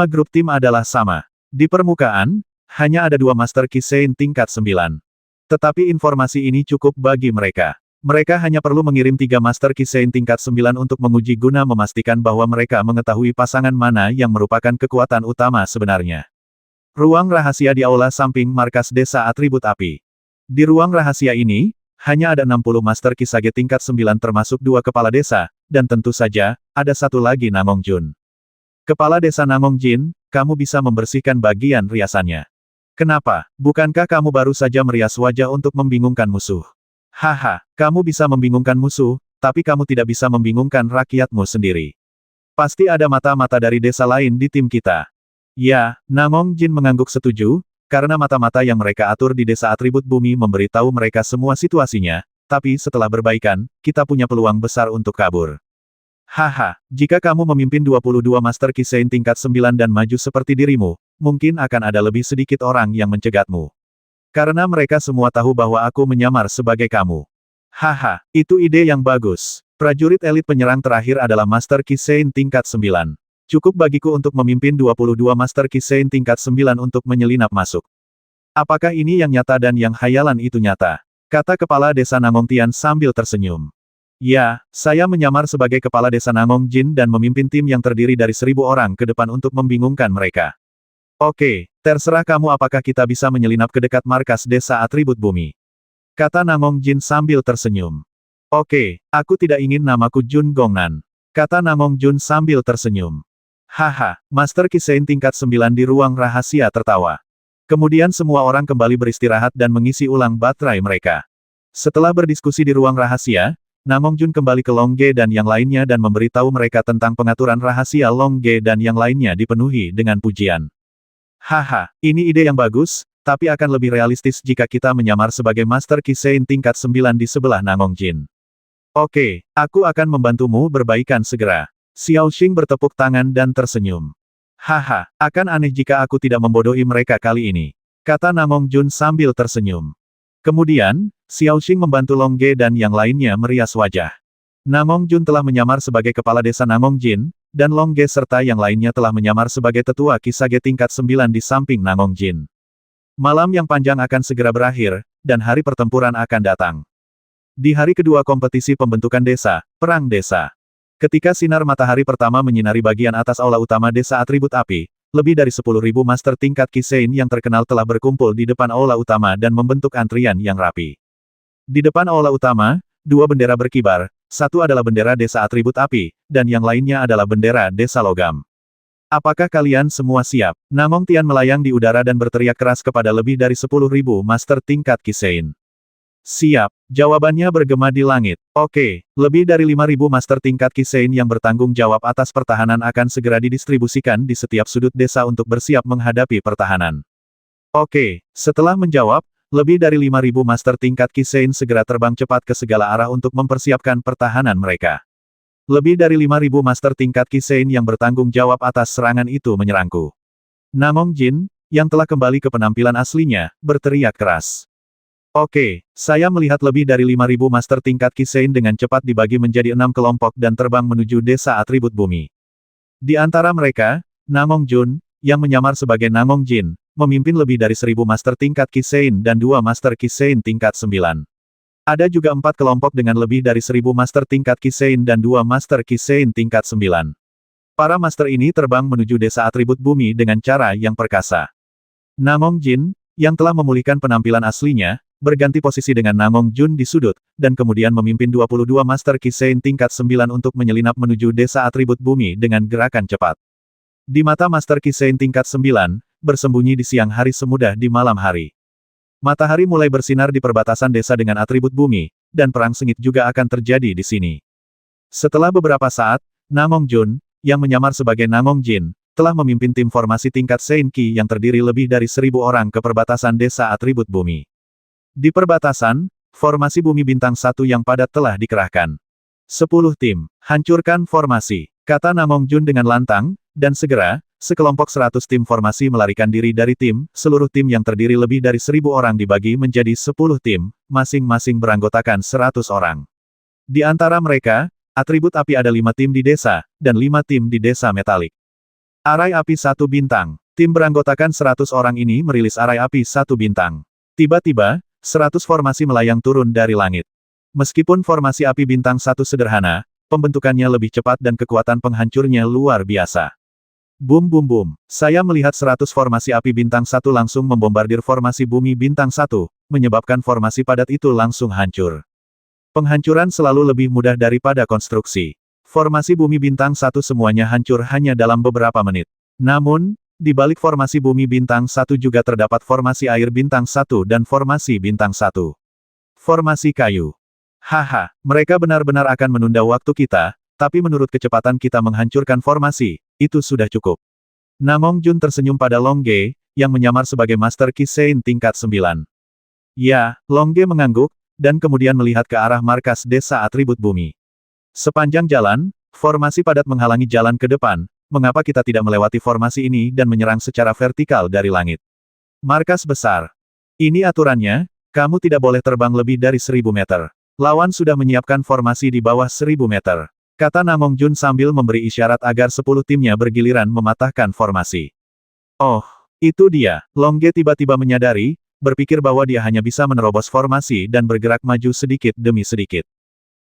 grup tim adalah sama. Di permukaan, hanya ada 2 Master Kisein tingkat 9. Tetapi informasi ini cukup bagi mereka. Mereka hanya perlu mengirim 3 Master Kisein tingkat 9 untuk menguji guna memastikan bahwa mereka mengetahui pasangan mana yang merupakan kekuatan utama sebenarnya. Ruang rahasia di aula samping markas desa atribut api. Di ruang rahasia ini, hanya ada 60 Master Kisage tingkat 9 termasuk 2 kepala desa, dan tentu saja, ada satu lagi Namong Jun. Kepala desa Namong Jin, kamu bisa membersihkan bagian riasannya. Kenapa? Bukankah kamu baru saja merias wajah untuk membingungkan musuh? Haha, kamu bisa membingungkan musuh, tapi kamu tidak bisa membingungkan rakyatmu sendiri. Pasti ada mata-mata dari desa lain di tim kita. Ya, Namong Jin mengangguk setuju, karena mata-mata yang mereka atur di desa atribut bumi memberitahu mereka semua situasinya, tapi setelah berbaikan, kita punya peluang besar untuk kabur. Haha, jika kamu memimpin 22 Master Kisein tingkat 9 dan maju seperti dirimu, mungkin akan ada lebih sedikit orang yang mencegatmu. Karena mereka semua tahu bahwa aku menyamar sebagai kamu. Haha, itu ide yang bagus. Prajurit elit penyerang terakhir adalah Master Kisein tingkat 9. Cukup bagiku untuk memimpin 22 Master Kisein tingkat 9 untuk menyelinap masuk. Apakah ini yang nyata dan yang hayalan itu nyata? Kata kepala desa Namong Tian sambil tersenyum. Ya, saya menyamar sebagai kepala desa Namong Jin dan memimpin tim yang terdiri dari 1000 orang ke depan untuk membingungkan mereka. Oke, terserah kamu apakah kita bisa menyelinap ke dekat markas desa atribut bumi. Kata Namong Jin sambil tersenyum. Oke, aku tidak ingin namaku Jun Gongnan. Kata Namong Jun sambil tersenyum. Haha, Master Kisein tingkat 9 di ruang rahasia tertawa. Kemudian semua orang kembali beristirahat dan mengisi ulang baterai mereka. Setelah berdiskusi di ruang rahasia, Namong Jun kembali ke Longge dan yang lainnya dan memberitahu mereka tentang pengaturan rahasia Longge dan yang lainnya dipenuhi dengan pujian. Haha, ini ide yang bagus, tapi akan lebih realistis jika kita menyamar sebagai Master Kisein tingkat 9 di sebelah Namong Jin. Oke, aku akan membantumu berbaikan segera. Xiao Xing bertepuk tangan dan tersenyum. Haha, akan aneh jika aku tidak membodohi mereka kali ini. Kata Namong Jun sambil tersenyum. Kemudian, Xiao Xing membantu Longge dan yang lainnya merias wajah. Namong Jun telah menyamar sebagai kepala desa Namong Jin, dan Longge serta yang lainnya telah menyamar sebagai tetua Kisage tingkat 9 di samping Namong Jin. Malam yang panjang akan segera berakhir, dan hari pertempuran akan datang. Di hari kedua kompetisi pembentukan desa, perang desa. Ketika sinar matahari pertama menyinari bagian atas aula utama desa atribut api, lebih dari 10.000 master tingkat Kisein yang terkenal telah berkumpul di depan aula utama dan membentuk antrian yang rapi. Di depan aula utama, 2 bendera berkibar, satu adalah bendera desa atribut api, dan yang lainnya adalah bendera desa logam. Apakah kalian semua siap? Namong Tian melayang di udara dan berteriak keras kepada lebih dari 10.000 master tingkat Kisein. Siap, jawabannya bergema di langit. Oke, lebih dari 5.000 master tingkat Kisein yang bertanggung jawab atas pertahanan akan segera didistribusikan di setiap sudut desa untuk bersiap menghadapi pertahanan. Oke, setelah menjawab, lebih dari 5.000 master tingkat Kisein segera terbang cepat ke segala arah untuk mempersiapkan pertahanan mereka. Lebih dari 5.000 master tingkat Kisein yang bertanggung jawab atas serangan itu menyerangku. Namong Jin, yang telah kembali ke penampilan aslinya, berteriak keras. Oke, saya melihat lebih dari 5.000 master tingkat Kisein dengan cepat dibagi menjadi 6 kelompok dan terbang menuju desa atribut bumi. Di antara mereka, Namong Jun, yang menyamar sebagai Namong Jin, memimpin lebih dari 1.000 master tingkat Kisein dan 2 master Kisein tingkat 9. Ada juga 4 kelompok dengan lebih dari 1.000 master tingkat Kisein dan 2 master Kisein tingkat 9. Para master ini terbang menuju desa atribut bumi dengan cara yang perkasa. Namong Jin, yang telah memulihkan penampilan aslinya, berganti posisi dengan Namong Jun di sudut, dan kemudian memimpin 22 Master Kisein tingkat 9 untuk menyelinap menuju desa atribut bumi dengan gerakan cepat. Di mata Master Kisein tingkat 9, bersembunyi di siang hari semudah di malam hari. Matahari mulai bersinar di perbatasan desa dengan atribut bumi, dan perang sengit juga akan terjadi di sini. Setelah beberapa saat, Namong Jun, yang menyamar sebagai Namong Jin, telah memimpin tim formasi tingkat Seinki yang terdiri lebih dari 1.000 orang ke perbatasan desa atribut bumi. Di perbatasan, formasi bumi bintang 1 yang padat telah dikerahkan. 10 tim, hancurkan formasi, kata Namong Jun dengan lantang, dan segera, sekelompok 100 tim formasi melarikan diri dari tim, seluruh tim yang terdiri lebih dari 1.000 orang dibagi menjadi 10 tim, masing-masing beranggotakan 100 orang. Di antara mereka, atribut api ada 5 tim di desa, dan 5 tim di desa metalik. Arai api 1 bintang, tim beranggotakan 100 orang ini merilis arai api 1 bintang. Tiba-tiba, 100 formasi melayang turun dari langit. Meskipun formasi api bintang 1 sederhana, pembentukannya lebih cepat dan kekuatan penghancurnya luar biasa. Boom boom boom. Saya melihat 100 formasi api bintang 1 langsung membombardir formasi bumi bintang 1, menyebabkan formasi padat itu langsung hancur. Penghancuran selalu lebih mudah daripada konstruksi. Formasi bumi bintang 1 semuanya hancur hanya dalam beberapa menit. Namun, di balik formasi bumi bintang 1 juga terdapat formasi air bintang 1 dan formasi bintang 1. Formasi kayu. Haha, mereka benar-benar akan menunda waktu kita, tapi menurut kecepatan kita menghancurkan formasi, itu sudah cukup. Namong Jun tersenyum pada Long Ge, yang menyamar sebagai Master Ki Sein tingkat 9. Ya, Long Ge mengangguk, dan kemudian melihat ke arah markas desa atribut bumi. Sepanjang jalan, formasi padat menghalangi jalan ke depan, mengapa kita tidak melewati formasi ini dan menyerang secara vertikal dari langit? Markas besar. Ini aturannya, kamu tidak boleh terbang lebih dari 1000 meter. Lawan sudah menyiapkan formasi di bawah 1000 meter. Kata Namong Jun sambil memberi isyarat agar 10 timnya bergiliran mematahkan formasi. Oh, itu dia. Long Ge tiba-tiba menyadari, berpikir bahwa dia hanya bisa menerobos formasi dan bergerak maju sedikit demi sedikit.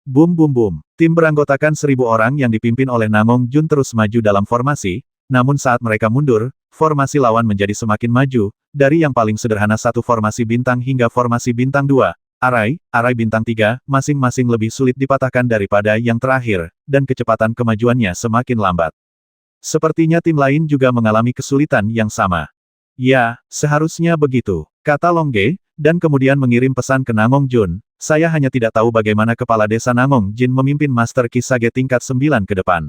Boom boom boom. Tim beranggotakan 1000 orang yang dipimpin oleh Namong Jun terus maju dalam formasi, namun saat mereka mundur, formasi lawan menjadi semakin maju, dari yang paling sederhana satu formasi bintang hingga formasi bintang 2. Arai bintang 3, masing-masing lebih sulit dipatahkan daripada yang terakhir, dan kecepatan kemajuannya semakin lambat. Sepertinya tim lain juga mengalami kesulitan yang sama. Ya, seharusnya begitu, kata Long Ge, dan kemudian mengirim pesan ke Namong Jun, saya hanya tidak tahu bagaimana kepala desa Namong Jin memimpin Master Ki Sage tingkat 9 ke depan.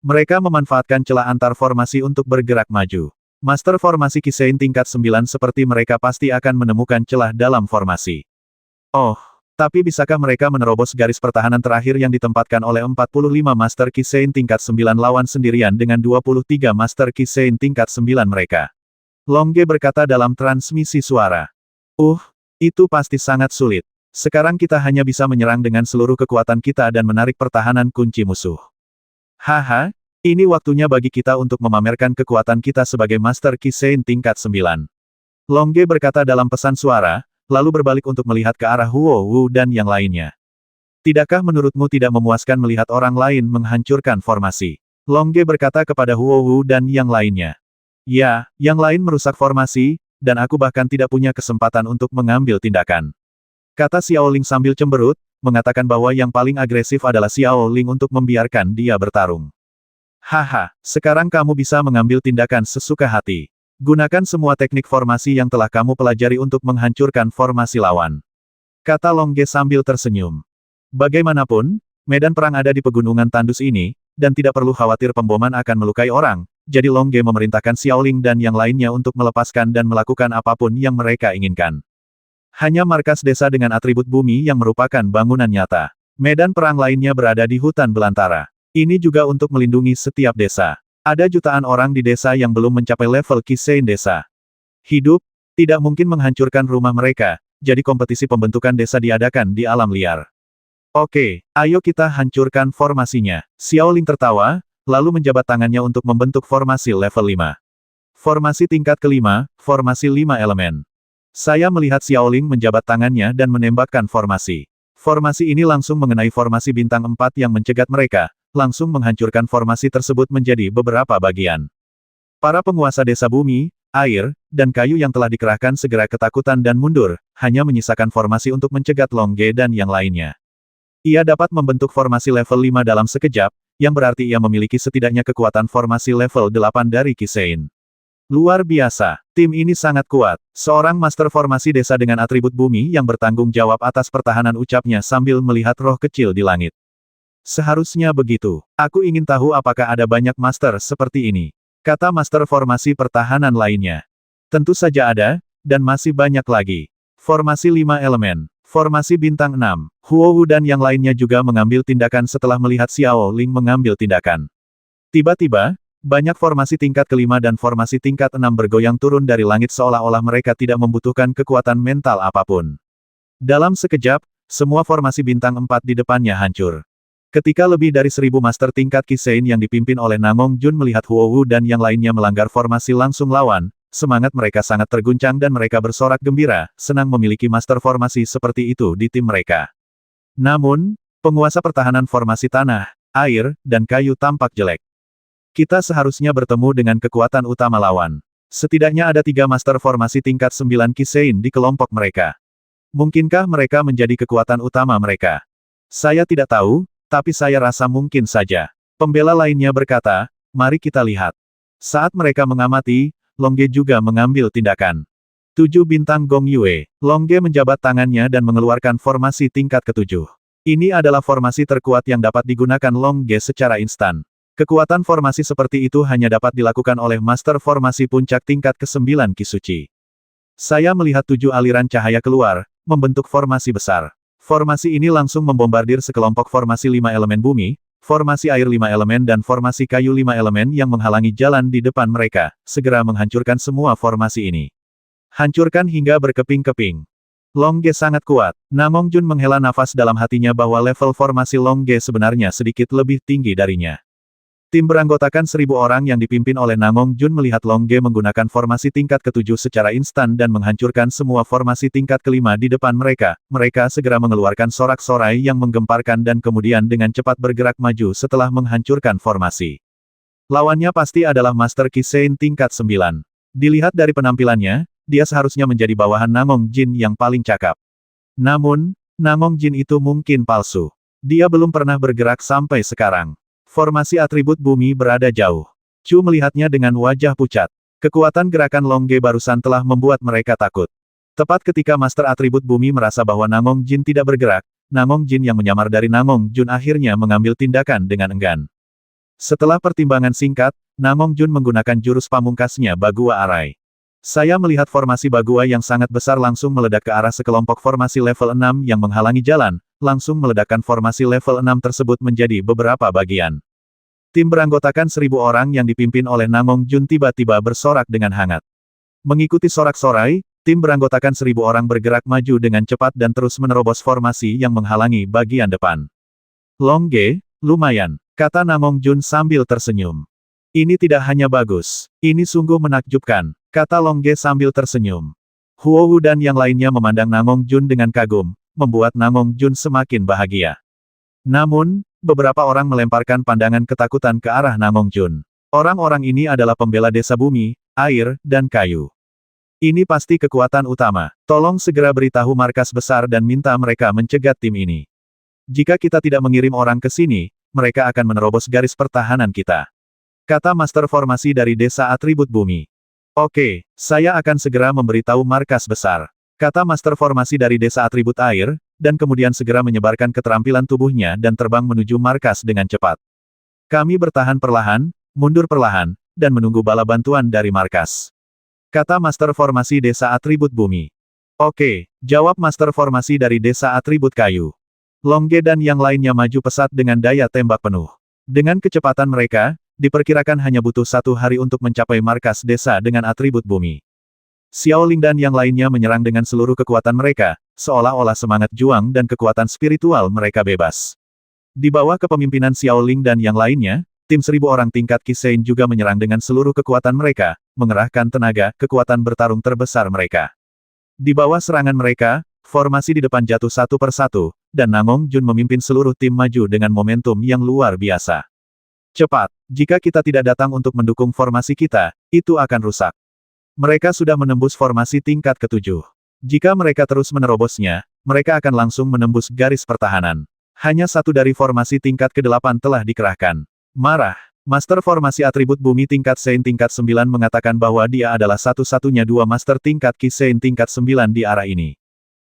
Mereka memanfaatkan celah antar formasi untuk bergerak maju. Master formasi Ki Sein tingkat 9 seperti mereka pasti akan menemukan celah dalam formasi. Oh, tapi bisakah mereka menerobos garis pertahanan terakhir yang ditempatkan oleh 45 Master Ki Sein tingkat 9 lawan sendirian dengan 23 Master Ki Sein tingkat 9 mereka? Long Ge berkata dalam transmisi suara. Itu pasti sangat sulit. Sekarang kita hanya bisa menyerang dengan seluruh kekuatan kita dan menarik pertahanan kunci musuh. Haha, ini waktunya bagi kita untuk memamerkan kekuatan kita sebagai Master Ki Sein tingkat 9. Long Ge berkata dalam pesan suara, lalu berbalik untuk melihat ke arah Huo Wu dan yang lainnya. Tidakkah menurutmu tidak memuaskan melihat orang lain menghancurkan formasi? Long Ge berkata kepada Huo Wu dan yang lainnya. Ya, yang lain merusak formasi, dan aku bahkan tidak punya kesempatan untuk mengambil tindakan. Kata Xiao Ling sambil cemberut, mengatakan bahwa yang paling agresif adalah Xiao Ling untuk membiarkan dia bertarung. Haha, sekarang kamu bisa mengambil tindakan sesuka hati. Gunakan semua teknik formasi yang telah kamu pelajari untuk menghancurkan formasi lawan. Kata Long Ge sambil tersenyum. Bagaimanapun, medan perang ada di pegunungan tandus ini, dan tidak perlu khawatir pemboman akan melukai orang, jadi Long Ge memerintahkan Xiao Ling dan yang lainnya untuk melepaskan dan melakukan apapun yang mereka inginkan. Hanya markas desa dengan atribut bumi yang merupakan bangunan nyata. Medan perang lainnya berada di hutan belantara. Ini juga untuk melindungi setiap desa. Ada jutaan orang di desa yang belum mencapai level Ki Sein desa. Hidup, tidak mungkin menghancurkan rumah mereka, jadi kompetisi pembentukan desa diadakan di alam liar. Oke, ayo kita hancurkan formasinya. Xiao Ling tertawa, lalu menjabat tangannya untuk membentuk formasi level 5. Formasi tingkat kelima, formasi 5 elemen. Saya melihat Xiao Ling menjabat tangannya dan menembakkan formasi. Formasi ini langsung mengenai formasi bintang 4 yang mencegat mereka, langsung menghancurkan formasi tersebut menjadi beberapa bagian. Para penguasa desa bumi, air, dan kayu yang telah dikerahkan segera ketakutan dan mundur, hanya menyisakan formasi untuk mencegat Long Ge dan yang lainnya. Ia dapat membentuk formasi level 5 dalam sekejap, yang berarti ia memiliki setidaknya kekuatan formasi level 8 dari Ki Sein. Luar biasa, tim ini sangat kuat. Seorang master formasi desa dengan atribut bumi yang bertanggung jawab atas pertahanan ucapnya sambil melihat roh kecil di langit. Seharusnya begitu. Aku ingin tahu apakah ada banyak master seperti ini. Kata master formasi pertahanan lainnya. Tentu saja ada, dan masih banyak lagi. Formasi 5 elemen. Formasi bintang 6. Huo Wu dan yang lainnya juga mengambil tindakan setelah melihat Xiao Ling mengambil tindakan. Tiba-tiba, banyak formasi tingkat kelima dan formasi tingkat 6 bergoyang turun dari langit seolah-olah mereka tidak membutuhkan kekuatan mental apapun. Dalam sekejap, semua formasi bintang 4 di depannya hancur. Ketika lebih dari 1000 master tingkat Ki Sein yang dipimpin oleh Namong Jun melihat Huo Wu dan yang lainnya melanggar formasi langsung lawan, semangat mereka sangat terguncang dan mereka bersorak gembira, senang memiliki master formasi seperti itu di tim mereka. Namun, penguasa pertahanan formasi tanah, air, dan kayu tampak jelek. Kita seharusnya bertemu dengan kekuatan utama lawan. Setidaknya ada 3 master formasi tingkat 9 Kisein di kelompok mereka. Mungkinkah mereka menjadi kekuatan utama mereka? Saya tidak tahu, tapi saya rasa mungkin saja. Pembela lainnya berkata, mari kita lihat. Saat mereka mengamati, Longge juga mengambil tindakan. 7 bintang Gong Yue. Longge menjabat tangannya dan mengeluarkan formasi tingkat ke-7. Ini adalah formasi terkuat yang dapat digunakan Longge secara instan. Kekuatan formasi seperti itu hanya dapat dilakukan oleh master formasi puncak tingkat ke-9 Ki Suci. Saya melihat 7 aliran cahaya keluar, membentuk formasi besar. Formasi ini langsung membombardir sekelompok formasi 5 elemen bumi, formasi air 5 elemen dan formasi kayu 5 elemen yang menghalangi jalan di depan mereka, segera menghancurkan semua formasi ini. Hancurkan hingga berkeping-keping. Longge sangat kuat. Namong Jun menghela nafas dalam hatinya bahwa level formasi Longge sebenarnya sedikit lebih tinggi darinya. Tim beranggotakan 1000 orang yang dipimpin oleh Namong Jun melihat Longge menggunakan formasi tingkat ke-7 secara instan dan menghancurkan semua formasi tingkat ke-5 di depan mereka. Mereka segera mengeluarkan sorak-sorai yang menggemparkan dan kemudian dengan cepat bergerak maju setelah menghancurkan formasi. Lawannya pasti adalah Master Kisein tingkat 9. Dilihat dari penampilannya, dia seharusnya menjadi bawahan Namong Jin yang paling cakap. Namun, Namong Jin itu mungkin palsu. Dia belum pernah bergerak sampai sekarang. Formasi atribut bumi berada jauh. Chu melihatnya dengan wajah pucat. Kekuatan gerakan Longge barusan telah membuat mereka takut. Tepat ketika Master atribut bumi merasa bahwa Namong Jin tidak bergerak, Namong Jin yang menyamar dari Namong Jun akhirnya mengambil tindakan dengan enggan. Setelah pertimbangan singkat, Namong Jun menggunakan jurus pamungkasnya Bagua Arai. Saya melihat formasi Bagua yang sangat besar langsung meledak ke arah sekelompok formasi level 6 yang menghalangi jalan, langsung meledakkan formasi level 6 tersebut menjadi beberapa bagian. Tim beranggotakan 1000 orang yang dipimpin oleh Namong Jun tiba-tiba bersorak dengan hangat. Mengikuti sorak-sorai, tim beranggotakan 1000 orang bergerak maju dengan cepat dan terus menerobos formasi yang menghalangi bagian depan. Longge, lumayan, kata Namong Jun sambil tersenyum. Ini tidak hanya bagus, ini sungguh menakjubkan, kata Longge sambil tersenyum. Huowu dan yang lainnya memandang Namong Jun dengan kagum, membuat Namong Jun semakin bahagia. Namun, beberapa orang melemparkan pandangan ketakutan ke arah Namong Jun. Orang-orang ini adalah pembela desa bumi, air, dan kayu. Ini pasti kekuatan utama. Tolong segera beritahu markas besar dan minta mereka mencegat tim ini. Jika kita tidak mengirim orang ke sini, mereka akan menerobos garis pertahanan kita. Kata Master Formasi dari Desa Atribut Bumi. Oke, saya akan segera memberitahu markas besar. Kata Master Formasi dari Desa Atribut Air, dan kemudian segera menyebarkan keterampilan tubuhnya dan terbang menuju markas dengan cepat. Kami bertahan perlahan, mundur perlahan, dan menunggu bala bantuan dari markas. Kata Master Formasi Desa Atribut Bumi. Oke, jawab Master Formasi dari Desa Atribut Kayu. Longge dan yang lainnya maju pesat dengan daya tembak penuh. Dengan kecepatan mereka, diperkirakan hanya butuh 1 hari untuk mencapai markas desa dengan atribut bumi. Xiao Ling dan yang lainnya menyerang dengan seluruh kekuatan mereka, seolah-olah semangat juang dan kekuatan spiritual mereka bebas. Di bawah kepemimpinan Xiao Ling dan yang lainnya, tim 1000 orang tingkat Kisein juga menyerang dengan seluruh kekuatan mereka, mengerahkan tenaga, kekuatan bertarung terbesar mereka. Di bawah serangan mereka, formasi di depan jatuh satu persatu, dan Namong Jun memimpin seluruh tim maju dengan momentum yang luar biasa. Cepat, jika kita tidak datang untuk mendukung formasi kita, itu akan rusak. Mereka sudah menembus formasi tingkat ke-7. Jika mereka terus menerobosnya, mereka akan langsung menembus garis pertahanan. Hanya satu dari formasi tingkat ke-8 telah dikerahkan. Marah, Master Formasi Atribut Bumi tingkat Sein tingkat 9 mengatakan bahwa dia adalah satu-satunya 2 Master tingkat Ki Sein tingkat 9 di arah ini.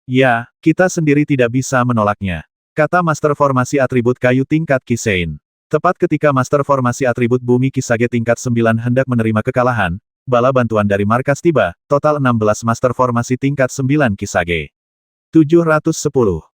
Ya, kita sendiri tidak bisa menolaknya, kata Master Formasi Atribut Kayu tingkat Ki Sein. Tepat ketika Master Formasi Atribut Bumi Kisage tingkat 9 hendak menerima kekalahan, bala bantuan dari markas tiba, total 16 Master Formasi tingkat 9 Kisage. 710.